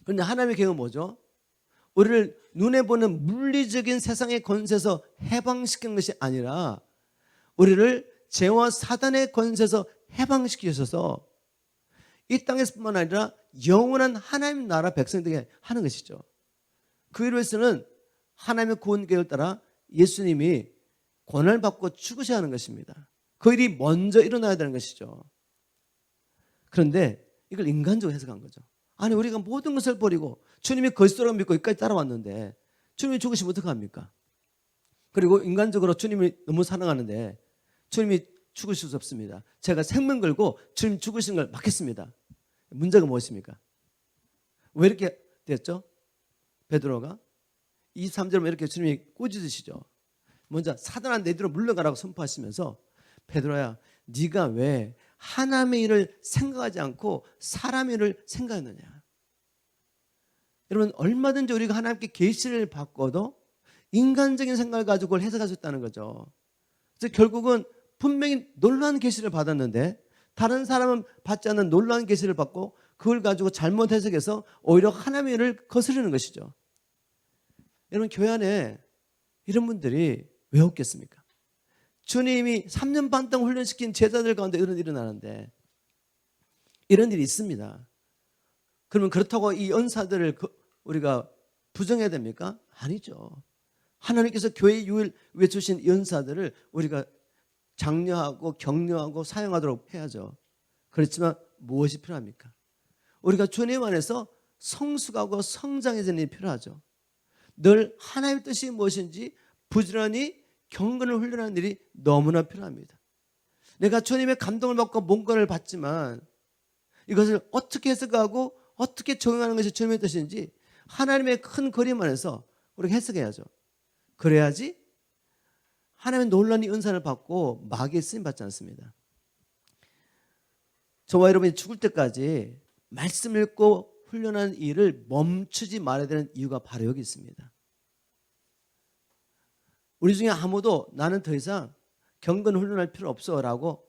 [SPEAKER 1] 그런데 하나님의 계획은 뭐죠? 우리를 눈에 보는 물리적인 세상의 권세에서 해방시키는 것이 아니라 우리를 죄와 사단의 권세에서 해방시키셔서 이 땅에서뿐만 아니라 영원한 하나님 나라 백성들에게 하는 것이죠. 그 일을 위해서는 하나님의 구원 계획을 따라 예수님이 권한을 받고 죽으셔야 하는 것입니다. 그 일이 먼저 일어나야 되는 것이죠. 그런데 이걸 인간적으로 해석한 거죠. 아니 우리가 모든 것을 버리고 주님이 그리스도라고 믿고 여기까지 따라왔는데 주님이 죽으시면 어떡합니까? 그리고 인간적으로 주님이 너무 사랑하는데 주님이 죽으실 수 없습니다. 제가 생명 걸고 주님 죽으신 걸 막겠습니다. 문제가 무엇입니까? 왜 이렇게 됐죠? 베드로가 23절에 이렇게 주님이 꾸짖으시죠. 먼저 사단아 내 뒤로 물러가라고 선포하시면서 베드로야 네가 왜 하나님의 일을 생각하지 않고 사람의 일을 생각했느냐. 여러분 얼마든지 우리가 하나님께 계시를 받고도 인간적인 생각을 가지고 그걸 해석할 수 있다는 거죠. 그래서 결국은 분명히 놀라운 계시를 받았는데 다른 사람은 받지 않는 놀라운 계시를 받고 그걸 가지고 잘못 해석해서 오히려 하나님의 일을 거스르는 것이죠. 여러분 교회 안에 이런 분들이 왜 없겠습니까? 주님이 3년 반 동안 훈련시킨 제자들 가운데 이런 일이 일어나는데 이런 일이 있습니다. 그러면 그렇다고 이 은사들을 우리가 부정해야 됩니까? 아니죠. 하나님께서 교회 유일 외주신 이 은사들을 우리가 장려하고 격려하고 사용하도록 해야죠. 그렇지만 무엇이 필요합니까? 우리가 주님 안에서 성숙하고 성장해지는 일이 필요하죠. 늘 하나님의 뜻이 무엇인지 부지런히 경건을 훈련하는 일이 너무나 필요합니다. 내가 주님의 감동을 받고 뭔가를 받지만 이것을 어떻게 해석하고 어떻게 적용하는 것이 주님의 뜻인지 하나님의 큰 그림 안에서 우리가 해석해야죠. 그래야지 하나님의 놀라운 은사를 받고 마귀의 쓰임 받지 않습니다. 저와 여러분이 죽을 때까지 말씀 읽고 훈련하는 일을 멈추지 말아야 되는 이유가 바로 여기 있습니다. 우리 중에 아무도 나는 더 이상 경건 훈련할 필요 없어라고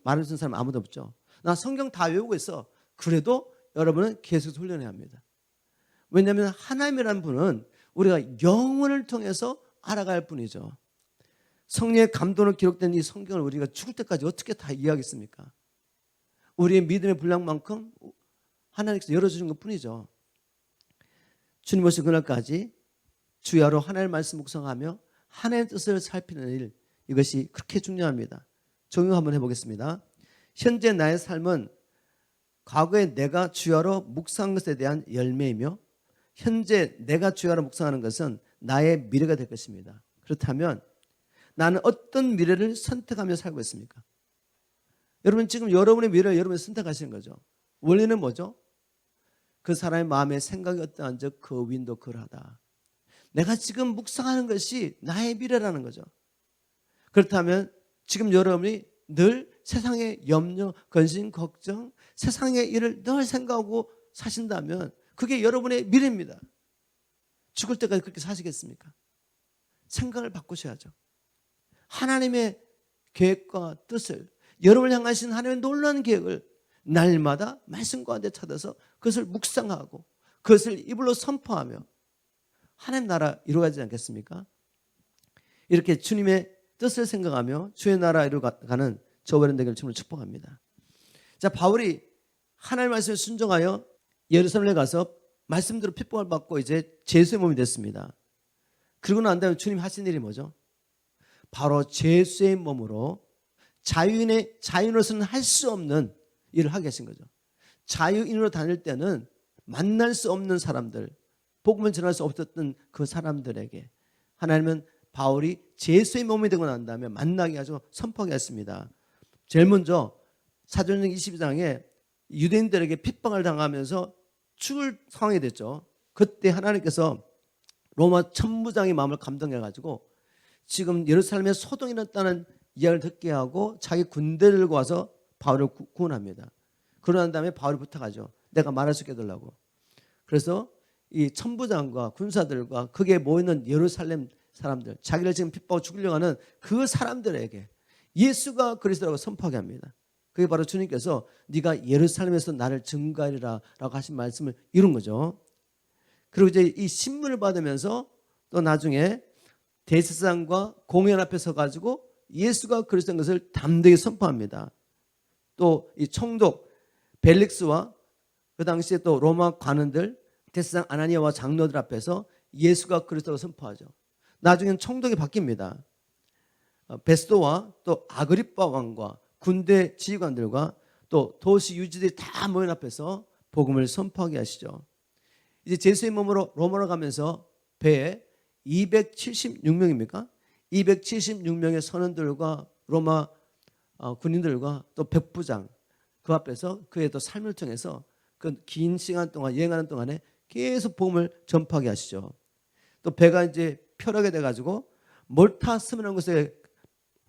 [SPEAKER 1] 말해주는 사람 아무도 없죠. 나 성경 다 외우고 있어. 그래도 여러분은 계속 훈련해야 합니다. 왜냐하면 하나님이라는 분은 우리가 영혼을 통해서 알아갈 뿐이죠. 성령의 감동으로 기록된 이 성경을 우리가 죽을 때까지 어떻게 다 이해하겠습니까? 우리의 믿음의 분량만큼 하나님께서 열어주는 것뿐이죠. 주님 오신 그날까지 주야로 하나님의 말씀 묵상하며 하나님의 뜻을 살피는 일, 이것이 그렇게 중요합니다. 적용 한번 해보겠습니다. 현재 나의 삶은 과거에 내가 주야로 묵상한 것에 대한 열매이며 현재 내가 주야로 묵상하는 것은 나의 미래가 될 것입니다. 그렇다면 나는 어떤 미래를 선택하며 살고 있습니까? 여러분 지금 여러분의 미래를 여러분이 선택하시는 거죠. 원리는 뭐죠? 그 사람의 마음의 생각이 어떠한 즉 그 위인도 그러하다. 내가 지금 묵상하는 것이 나의 미래라는 거죠. 그렇다면 지금 여러분이 늘 세상의 염려, 근심, 걱정, 세상의 일을 늘 생각하고 사신다면 그게 여러분의 미래입니다. 죽을 때까지 그렇게 사시겠습니까? 생각을 바꾸셔야죠. 하나님의 계획과 뜻을 여러분을 향하신 하나님의 놀라운 계획을 날마다 말씀 가운데 찾아서 그것을 묵상하고 그것을 입으로 선포하며 하나님 나라 이루어가지 않겠습니까? 이렇게 주님의 뜻을 생각하며 주의 나라 이루어가는 저와 되기를 주님을 축복합니다. 자, 바울이 하나님의 말씀에 순종하여 예루살렘에 가서 말씀대로 핍박을 받고 이제 죄수의 몸이 됐습니다. 그러고 난 다음에 주님이 하신 일이 뭐죠? 바로 죄수의 몸으로 자유인으로서는 할 수 없는 일을 하게 하신 거죠. 자유인으로 다닐 때는 만날 수 없는 사람들, 복음을 전할 수 없었던 그 사람들에게 하나님은 바울이 죄수의 몸이 되고 난 다음에 만나게 하시고 선포하게 했습니다. 제일 먼저 사도행전 22장에 유대인들에게 핍박을 당하면서 죽을 상황이 됐죠. 그때 하나님께서 로마 천부장의 마음을 감동해가지고 지금 예루살렘에 소동이 났다는 이야기를 듣게 하고 자기 군대를 들고 와서 바울을 구원합니다. 그러고 다음에 바울이 부탁하죠. 내가 말할 수 있게 해달라고. 그래서 이 천부장과 군사들과 거기에 모이는 예루살렘 사람들, 자기를 지금 핍박하고 죽이려고 하는 그 사람들에게 예수가 그리스도라고 선포하게 합니다. 그게 바로 주님께서 네가 예루살렘에서 나를 증거하리라 라고 하신 말씀을 이룬 거죠. 그리고 이제 이 신문을 받으면서 또 나중에 대제사장과 공회원 앞에 서가지고 예수가 그리스도인 것을 담대히 선포합니다. 또 이 총독 벨릭스와 그 당시에 또 로마 관원들 대제사장 아나니아와 장로들 앞에서 예수가 그리스도라고 선포하죠. 나중에는 총독이 바뀝니다. 베스도와 또 아그리빠 왕과 군대 지휘관들과 또 도시 유지들이 다 모인 앞에서 복음을 선포하게 하시죠. 이제 제수의 몸으로 로마로 가면서 배에 276명입니까? 276명의 선원들과 로마 군인들과 또 백부장 그 앞에서 그의 또 삶을 통해서 그 긴 시간 동안 여행하는 동안에 계속 복음을 전파하게 하시죠. 또 배가 이제 표류하게 돼가지고 몰타 스미라는 곳에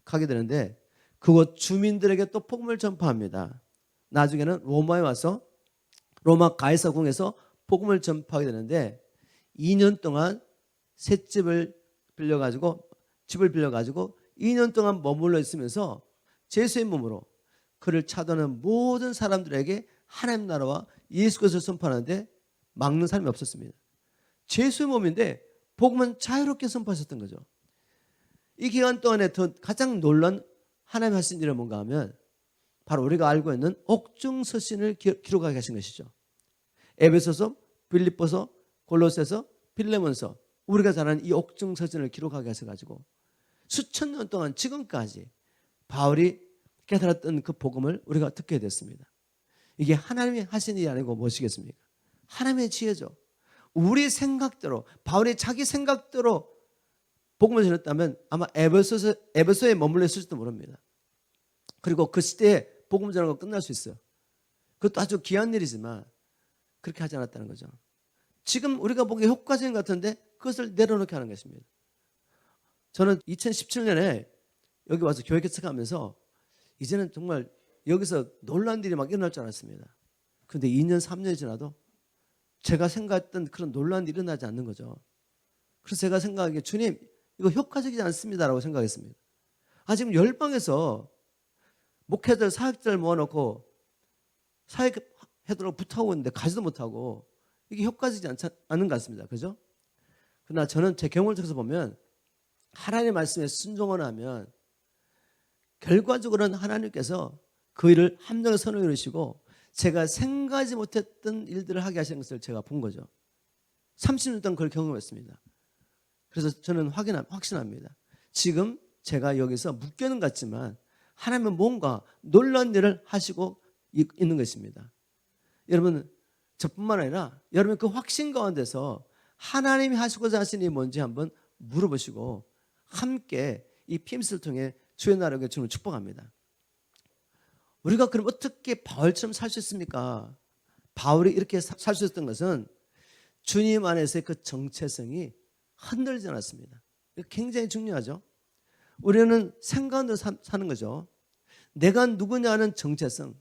[SPEAKER 1] 가게 되는데 그곳 주민들에게 또 복음을 전파합니다. 나중에는 로마에 와서 로마 가이사궁에서 복음을 전파하게 되는데 2년 동안 새 집을 빌려가지고 2년 동안 머물러 있으면서 제수의 몸으로 그를 찾아오는 모든 사람들에게 하나님 나라와 예수 그리스도를 선포하는데 막는 사람이 없었습니다. 제수의 몸인데 복음은 자유롭게 선포하셨던 거죠. 이 기간 동안에 더 가장 놀란 하나님 하신 일은 뭔가 하면 바로 우리가 알고 있는 옥중서신을 기록하게 하신 것이죠. 에베소서, 빌립보서, 골로새서, 빌레몬서 우리가 잘 아는 이 옥중서신을 기록하게 하셔가지고 수천 년 동안 지금까지 바울이 깨달았던 그 복음을 우리가 듣게 됐습니다. 이게 하나님이 하신 일이 아니고 무엇이겠습니까? 하나님의 지혜죠. 우리 생각대로 바울이 자기 생각대로 복음을 전했다면 아마 에베소에 머물러 있을지도 모릅니다. 그리고 그 시대에 복음 전하고 끝날 수 있어요. 그것도 아주 귀한 일이지만 그렇게 하지 않았다는 거죠. 지금 우리가 보기에 효과적인 것 같은데 그것을 내려놓게 하는 것입니다. 저는 2017년에 여기 와서 교회 개척하면서 이제는 정말 여기서 놀라운 일이 막 일어날 줄 알았습니다. 그런데 2년, 3년이 지나도 제가 생각했던 그런 놀라운 일이 일어나지 않는 거죠. 그래서 제가 생각하기에 주님 이거 효과적이지 않습니다라고 생각했습니다. 지금 열방에서 목회자들, 사역자를 모아놓고 사역해도록 부탁하고 있는데 가지도 못하고 이게 효과적이지 않는 것 같습니다. 그죠? 그러나 저는 제 경험을 통해서 보면 하나님의 말씀에 순종을 하면 결과적으로는 하나님께서 그 일을 함정의 선을 이루시고 제가 생각하지 못했던 일들을 하게 하시는 것을 제가 본 거죠. 30년 동안 그걸 경험했습니다. 그래서 저는 확신합니다. 지금 제가 여기서 묶여는 같지만 하나님은 뭔가 놀라운 일을 하시고 있는 것입니다. 여러분 저뿐만 아니라 여러분 그 확신 가운데서 하나님이 하시고자 하시는 일이 뭔지 한번 물어보시고 함께 이 PMC를 통해 주의 나라를 주님을 축복합니다. 우리가 그럼 어떻게 바울처럼 살 수 있습니까? 바울이 이렇게 살 수 있었던 것은 주님 안에서의 그 정체성이 흔들리지 않았습니다. 굉장히 중요하죠. 우리는 생각으로 사는 거죠. 내가 누구냐는 정체성.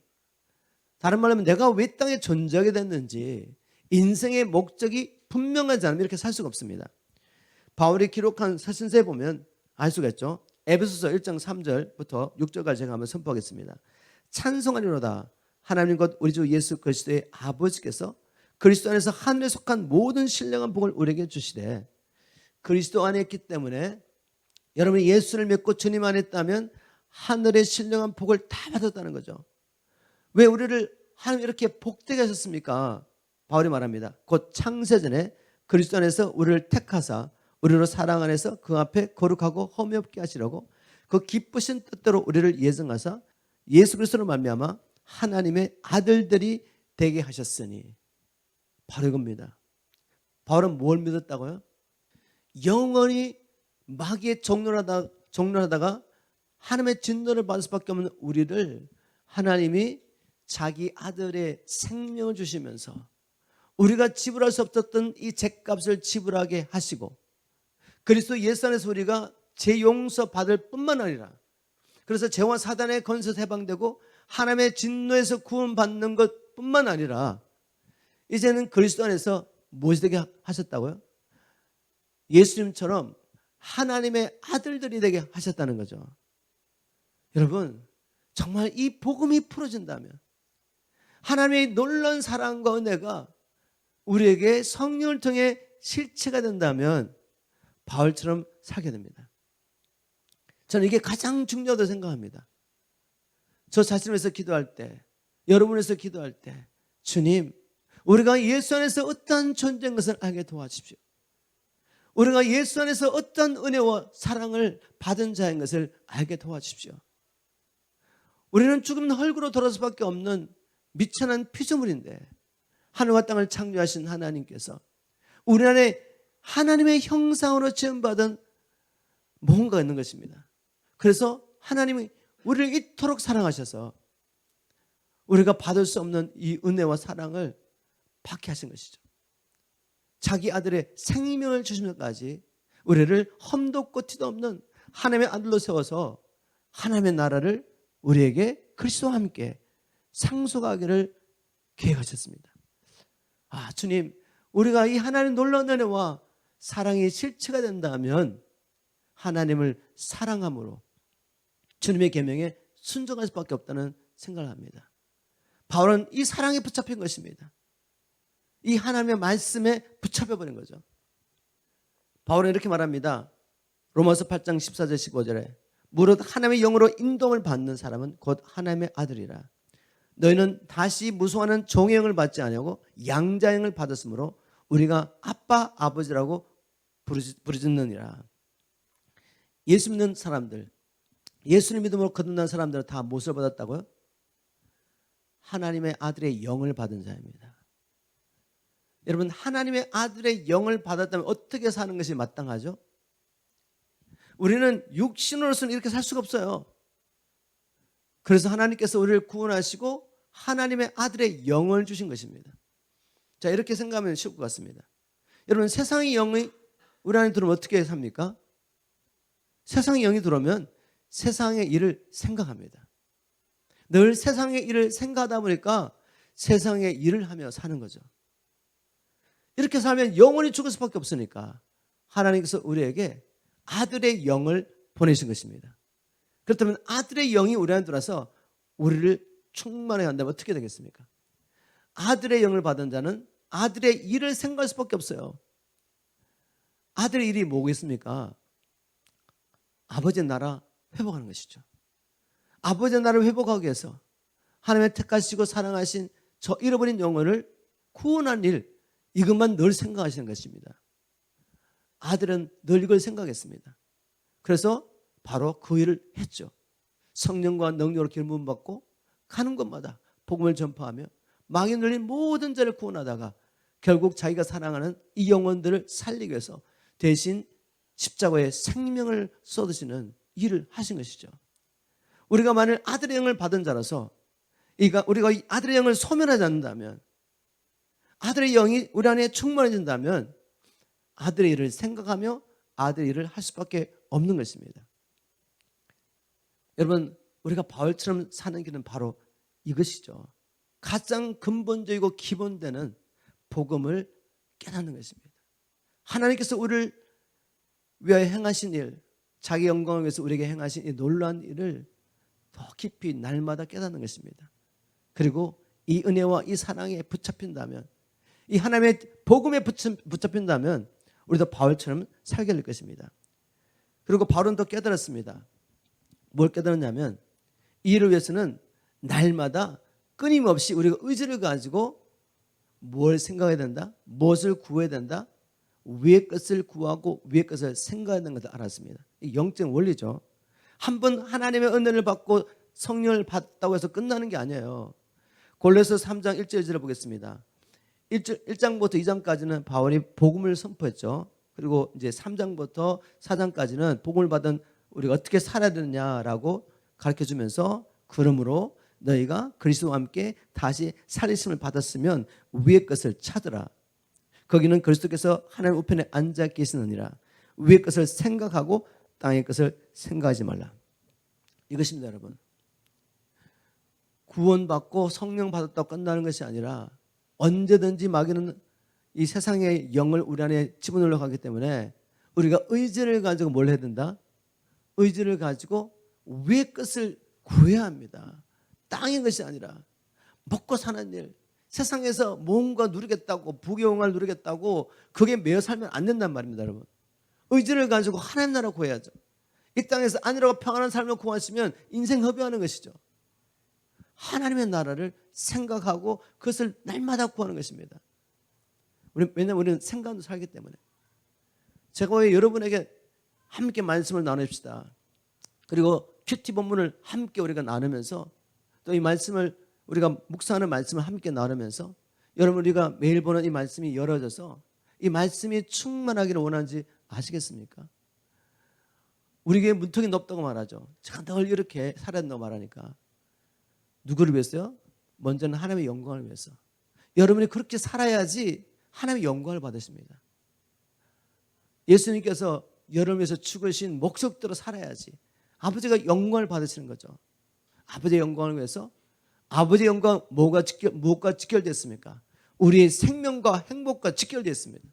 [SPEAKER 1] 다른 말로 하면 내가 왜 땅에 존재하게 됐는지 인생의 목적이 분명하지 않으면 이렇게 살 수가 없습니다. 바울이 기록한 서신서에 보면 알 수가 있죠. 에베소서 1장 3절부터 6절까지 제가 한번 선포하겠습니다. 찬송하리로다. 하나님 곧 우리 주 예수 그리스도의 아버지께서 그리스도 안에서 하늘에 속한 모든 신령한 복을 우리에게 주시되, 그리스도 안에 있기 때문에 여러분이 예수를 믿고 주님 안에 있다면 하늘의 신령한 복을 다 받았다는 거죠. 왜 우리를 하나님 이렇게 복되게 하셨습니까? 바울이 말합니다. 곧 창세전에 그리스도 안에서 우리를 택하사 우리로 사랑 안에서 그 앞에 거룩하고 흠이 없게 하시려고 그 기쁘신 뜻대로 우리를 예정하사 예수 그리스도로 말미암아 하나님의 아들들이 되게 하셨으니. 바로 이겁니다. 바울은 뭘 믿었다고요? 영원히 마귀의 종론하다가 하나님의 진노를 받을 수밖에 없는 우리를 하나님이 자기 아들의 생명을 주시면서 우리가 지불할 수 없었던 이 죗값을 지불하게 하시고, 그리스도 예수 안에서 우리가 죄 용서 받을 뿐만 아니라, 그래서 죄와 사단의 권세에서 해방되고 하나님의 진노에서 구원받는 것뿐만 아니라 이제는 그리스도 안에서 무엇이 되게 하셨다고요? 예수님처럼 하나님의 아들들이 되게 하셨다는 거죠. 여러분, 정말 이 복음이 풀어진다면, 하나님의 놀라운 사랑과 은혜가 우리에게 성령을 통해 실체가 된다면 바울처럼 살게 됩니다. 저는 이게 가장 중요하다고 생각합니다. 저 자신을 위해서 기도할 때, 여러분을 위해서 기도할 때, 주님, 우리가 예수 안에서 어떠한 존재인 것을 알게 도와주십시오. 우리가 예수 안에서 어떤 은혜와 사랑을 받은 자인 것을 알게 도와주십시오. 우리는 죽은 헐그로 돌아설 수밖에 없는 미천한 피조물인데, 하늘과 땅을 창조하신 하나님께서 우리 안에 하나님의 형상으로 지음받은 뭔가가 있는 것입니다. 그래서 하나님이 우리를 이토록 사랑하셔서 우리가 받을 수 없는 이 은혜와 사랑을 받게 하신 것이죠. 자기 아들의 생명을 주시면까지 우리를 험도 없고 티도 없는 하나님의 아들로 세워서 하나님의 나라를 우리에게 그리스도와 함께 상속하기를 계획하셨습니다. 주님, 우리가 이 하나님의 놀라운 은혜와 사랑이 실체가 된다면 하나님을 사랑함으로 주님의 계명에 순종할 수밖에 없다는 생각을 합니다. 바울은 이 사랑에 붙잡힌 것입니다. 이 하나님의 말씀에 붙잡혀버린 거죠. 바울은 이렇게 말합니다. 로마서 8장 14절 15절에 무릇 하나님의 영으로 인도를 받는 사람은 곧 하나님의 아들이라. 너희는 다시 무수하는 종의 영을 받지 아니하고 양자의 영을 받았으므로 우리가 아빠 아버지라고 부르짖느니라. 예수 믿는 사람들, 예수를 믿음으로 거듭난 사람들은 다 무엇을 받았다고요? 하나님의 아들의 영을 받은 자입니다. 여러분, 하나님의 아들의 영을 받았다면 어떻게 사는 것이 마땅하죠? 우리는 육신으로서는 이렇게 살 수가 없어요. 그래서 하나님께서 우리를 구원하시고 하나님의 아들의 영을 주신 것입니다. 자, 이렇게 생각하면 쉬울 것 같습니다. 여러분, 세상의 영이 우리 안에 들어오면 어떻게 삽니까? 세상의 영이 들어오면 세상의 일을 생각합니다. 늘 세상의 일을 생각하다 보니까 세상의 일을 하며 사는 거죠. 이렇게 살면 영원히 죽을 수밖에 없으니까 하나님께서 우리에게 아들의 영을 보내신 것입니다. 그렇다면 아들의 영이 우리 안에 들어와서 우리를 충만하게 한다면 어떻게 되겠습니까? 아들의 영을 받은 자는 아들의 일을 생각할 수밖에 없어요. 아들의 일이 뭐겠습니까? 아버지의 나라 회복하는 것이죠. 아버지의 나라를 회복하기 위해서 하나님의 택하시고 사랑하신 저 잃어버린 영혼을 구원한 일, 이것만 늘 생각하시는 것입니다. 아들은 늘 이걸 생각했습니다. 그래서 바로 그 일을 했죠. 성령과 능력으로 기름 부음 받고 가는 곳마다 복음을 전파하며 망에 눌린 모든 자를 구원하다가 결국 자기가 사랑하는 이 영혼들을 살리기 위해서 대신 십자가에 생명을 쏟으시는 일을 하신 것이죠. 우리가 만일 아들의 영을 받은 자라서 우리가 이 아들의 영을 소멸하지 않는다면, 아들의 영이 우리 안에 충만해진다면 아들의 일을 생각하며 아들의 일을 할 수밖에 없는 것입니다. 여러분, 우리가 바울처럼 사는 길은 바로 이것이죠. 가장 근본적이고 기본되는 복음을 깨닫는 것입니다. 하나님께서 우리를 위하여 행하신 일, 자기 영광을 위해서 우리에게 행하신 이 놀라운 일을 더 깊이 날마다 깨닫는 것입니다. 그리고 이 은혜와 이 사랑에 붙잡힌다면, 이 하나님의 복음에 붙잡힌다면 우리도 바울처럼 살게 될 것입니다. 그리고 바울은 또 깨달았습니다. 뭘 깨달았냐면 이 일을 위해서는 날마다 끊임없이 우리가 의지를 가지고 뭘 생각해야 된다? 무엇을 구해야 된다? 위의 것을 구하고 위의 것을 생각해야 되는 것을 알았습니다. 이 영적 원리죠. 한 번 하나님의 은혜를 받고 성령을 받았다고 해서 끝나는 게 아니에요. 골로새 3장 1절 2절을 보겠습니다. 1장부터 2장까지는 바울이 복음을 선포했죠. 그리고 이제 3장부터 4장까지는 복음을 받은 우리가 어떻게 살아야 되느냐라고 가르쳐주면서, 그러므로 너희가 그리스도와 함께 다시 살리심을 받았으면 위의 것을 찾으라. 거기는 그리스도께서 하나님 우편에 앉아 계시느니라. 위의 것을 생각하고 땅의 것을 생각하지 말라. 이것입니다, 여러분. 구원받고 성령 받았다고 끝나는 것이 아니라 언제든지 마귀는 이 세상의 영을 우리 안에 집어넣으려고 하기 때문에 우리가 의지를 가지고 뭘 해야 된다? 의지를 가지고 위의 것을 구해야 합니다. 땅의 것이 아니라 먹고 사는 일, 세상에서 뭔가 누리겠다고, 부귀영화를 누리겠다고 그게 매여 살면 안 된단 말입니다, 여러분. 의지를 가지고 하나님 나라 구해야죠. 이 땅에서 안일하고 평안한 삶을 구하시면 인생 허비하는 것이죠. 하나님의 나라를 생각하고 그것을 날마다 구하는 것입니다. 왜냐하면 우리는 생각으로 살기 때문에. 제가 왜 여러분에게 함께 말씀을 나눕시다. 그리고 큐티 본문을 함께 우리가 나누면서 또 이 말씀을 우리가 묵상하는 말씀을 함께 나누면서 여러분 우리가 매일 보는 이 말씀이 열어져서 이 말씀이 충만하기를 원하는지 아시겠습니까? 우리 교회 문턱이 높다고 말하죠. 제가 늘 이렇게 살아야 된다고 말하니까 누구를 위해서요? 먼저는 하나님의 영광을 위해서. 여러분이 그렇게 살아야지 하나님의 영광을 받으십니다. 예수님께서 여러분을 위해서 죽으신 목적대로 살아야지 아버지가 영광을 받으시는 거죠. 아버지의 영광을 위해서. 아버지의 영광 무엇과 직결됐습니까? 우리의 생명과 행복과 직결되어 있습니다.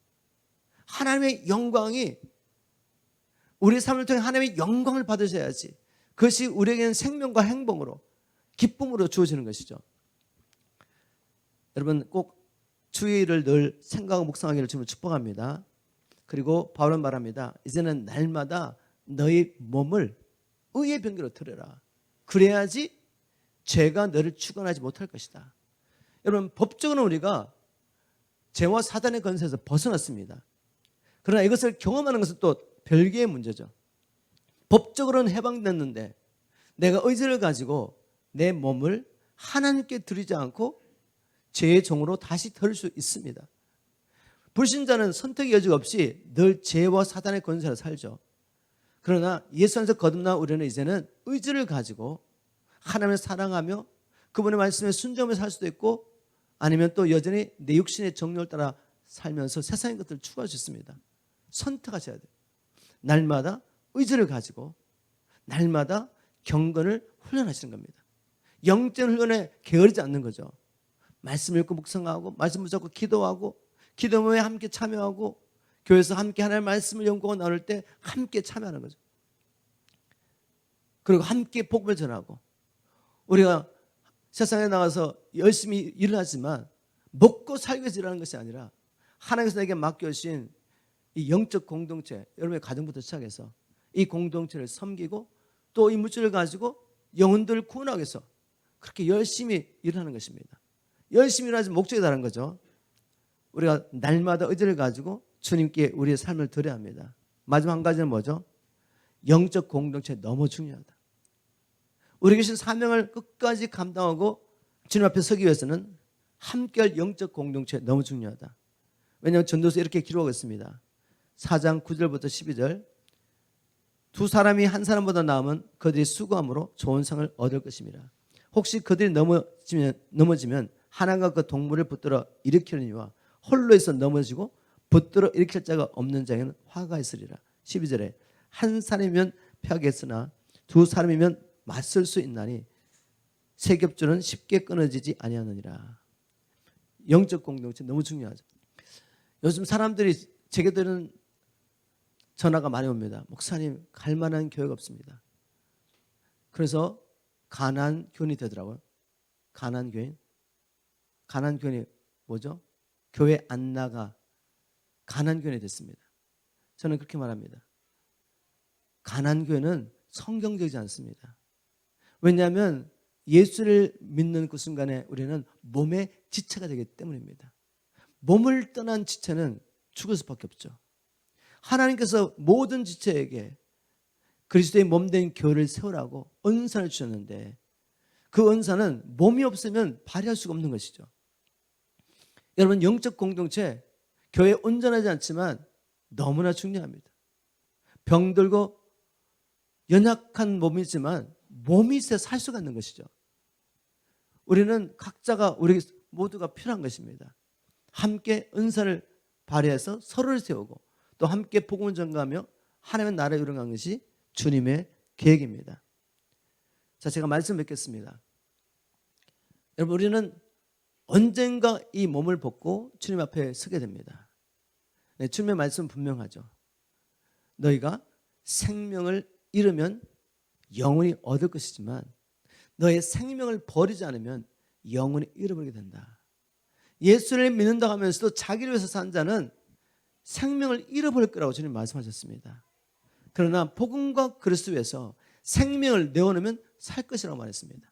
[SPEAKER 1] 하나님의 영광이 우리의 삶을 통해 하나님의 영광을 받으셔야지 그것이 우리에게는 생명과 행복으로 기쁨으로 주어지는 것이죠. 여러분 꼭 주의를 늘 생각하고 묵상하기를 주님을 축복합니다. 그리고 바울은 말합니다. 이제는 날마다 너희 몸을 의의 병기로 드려라. 그래야지 죄가 너를 주관하지 못할 것이다. 여러분 법적으로는 우리가 죄와 사단의 권세에서 벗어났습니다. 그러나 이것을 경험하는 것은 또 별개의 문제죠. 법적으로는 해방됐는데 내가 의지를 가지고 내 몸을 하나님께 드리지 않고 죄의 종으로 다시 덜 수 있습니다. 불신자는 선택의 여지가 없이 늘 죄와 사단의 권세로 살죠. 그러나 예수 안에서 거듭난 우리는 이제는 의지를 가지고 하나님을 사랑하며 그분의 말씀에 순종하며 살 수도 있고 아니면 또 여전히 내 육신의 정욕을 따라 살면서 세상의 것들을 추구할 수 있습니다. 선택하셔야 돼요. 날마다 의지를 가지고 날마다 경건을 훈련하시는 겁니다. 영적 훈련에 게으르지 않는 거죠. 말씀 읽고 묵상하고 말씀 붙잡고 기도하고 기도 모임에 함께 참여하고 교회에서 함께 하나님의 말씀을 연구하고 나눌 때 함께 참여하는 거죠. 그리고 함께 복음을 전하고 우리가 세상에 나가서 열심히 일을 하지만 먹고 살기 위해서 일하는 것이 아니라 하나님께서 내게 맡겨주신 이 영적 공동체, 여러분의 가정부터 시작해서 이 공동체를 섬기고 또 이 물질을 가지고 영혼들을 구원하기 위해서 그렇게 열심히 일하는 것입니다. 열심히 일하지 목적이 다른 거죠. 우리가 날마다 의지를 가지고 주님께 우리의 삶을 드려야 합니다. 마지막 한 가지는 뭐죠? 영적 공동체 너무 중요하다. 우리 계신 사명을 끝까지 감당하고 주님 앞에 서기 위해서는 함께할 영적 공동체 너무 중요하다. 왜냐하면 전도서 이렇게 기록하고 있습니다. 4장 9절부터 12절 두 사람이 한 사람보다 나으면 그들이 수고함으로 좋은 상을 얻을 것입니다. 혹시 그들이 넘어지면 하나가 그 동물을 붙들어 일으키느니와 홀로 있어 넘어지고 붙들어 일으킬 자가 없는 자에게는 화가 있으리라. 12절에 한 사람이면 패하겠으나 두 사람이면 맞설 수 있나니 세 겹줄은 쉽게 끊어지지 아니하느니라. 영적 공동체 너무 중요하죠. 요즘 사람들이 제게들은 전화가 많이 옵니다. 목사님, 갈 만한 교회가 없습니다. 그래서 가난안 교인이 되더라고요. 가난안 교인. 가난안 교인이 뭐죠? 교회 안 나가 가난안 교인이 됐습니다. 저는 그렇게 말합니다. 가난안 교회는 성경적이지 않습니다. 왜냐하면 예수를 믿는 그 순간에 우리는 몸의 지체가 되기 때문입니다. 몸을 떠난 지체는 죽을 수밖에 없죠. 하나님께서 모든 지체에게 그리스도의 몸된 교회를 세우라고 언산을 주셨는데 그 언산은 몸이 없으면 발휘할 수가 없는 것이죠. 여러분, 영적 공동체, 교회 온전하지 않지만 너무나 중요합니다. 병들고 연약한 몸이지만 몸이 있어야 살 수가 있는 것이죠. 우리는 각자가 우리 모두가 필요한 것입니다. 함께 은사를 발휘해서 서로를 세우고 또 함께 복음을 전가하며 하나님의 나라를 이루는 것이 주님의 계획입니다. 자, 제가 말씀 뵙겠습니다. 여러분, 우리는 언젠가 이 몸을 벗고 주님 앞에 서게 됩니다. 네, 주님의 말씀은 분명하죠. 너희가 생명을 잃으면 영원히 얻을 것이지만 너의 생명을 버리지 않으면 영원히 잃어버리게 된다. 예수를 믿는다고 하면서도 자기를 위해서 산 자는 생명을 잃어버릴 거라고 주님 말씀하셨습니다. 그러나 복음과 그리스도 위해서 생명을 내어놓으면 살 것이라고 말했습니다.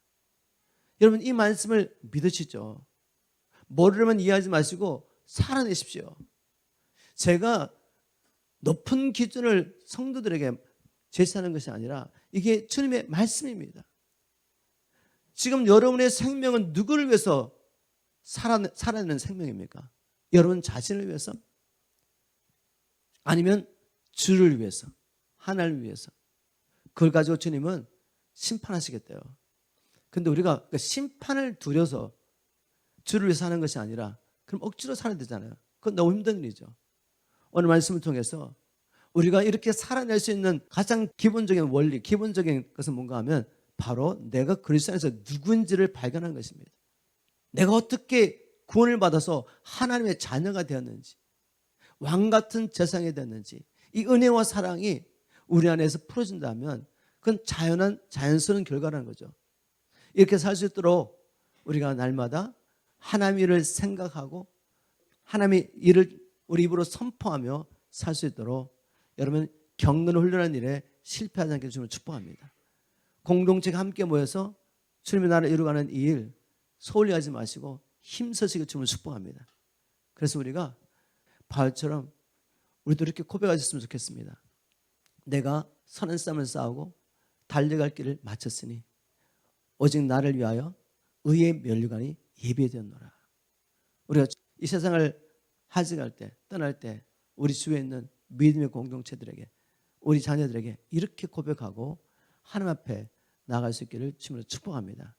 [SPEAKER 1] 여러분, 이 말씀을 믿으시죠? 머리로만 이해하지 마시고 살아내십시오. 제가 높은 기준을 성도들에게 제시하는 것이 아니라 이게 주님의 말씀입니다. 지금 여러분의 생명은 누구를 위해서 살아내는 생명입니까? 여러분 자신을 위해서? 아니면 주를 위해서, 하나님을 위해서? 그걸 가지고 주님은 심판하시겠대요. 근데 우리가 그 심판을 두려서 주를 위해서 사는 것이 아니라 그럼 억지로 살아야 되잖아요. 그건 너무 힘든 일이죠. 오늘 말씀을 통해서 우리가 이렇게 살아낼 수 있는 가장 기본적인 원리, 기본적인 것은 뭔가 하면 바로 내가 그리스도 안에서 누구인지를 발견하는 것입니다. 내가 어떻게 구원을 받아서 하나님의 자녀가 되었는지, 왕 같은 재상이 되었는지, 이 은혜와 사랑이 우리 안에서 풀어진다면 그건 자연스러운 결과라는 거죠. 이렇게 살 수 있도록 우리가 날마다 하나님의 일을 생각하고 하나님의 일을 우리 입으로 선포하며 살 수 있도록 여러분 겪는 훈련한 일에 실패하지 않게 주님을 축복합니다. 공동체가 함께 모여서 주님의 나라를 이루어가는 이 일 소홀히 하지 마시고 힘쓰시길 주님을 축복합니다. 그래서 우리가 바울처럼 우리도 이렇게 고백하셨으면 좋겠습니다. 내가 선한 싸움을 싸우고 달려갈 길을 마쳤으니 오직 나를 위하여 의의 면류관이 예비되었노라. 우리가 이 세상을 하직할 때, 떠날 때 우리 주위에 있는 믿음의 공동체들에게, 우리 자녀들에게 이렇게 고백하고 하나님 앞에 나아갈 수 있기를 주님으로 축복합니다.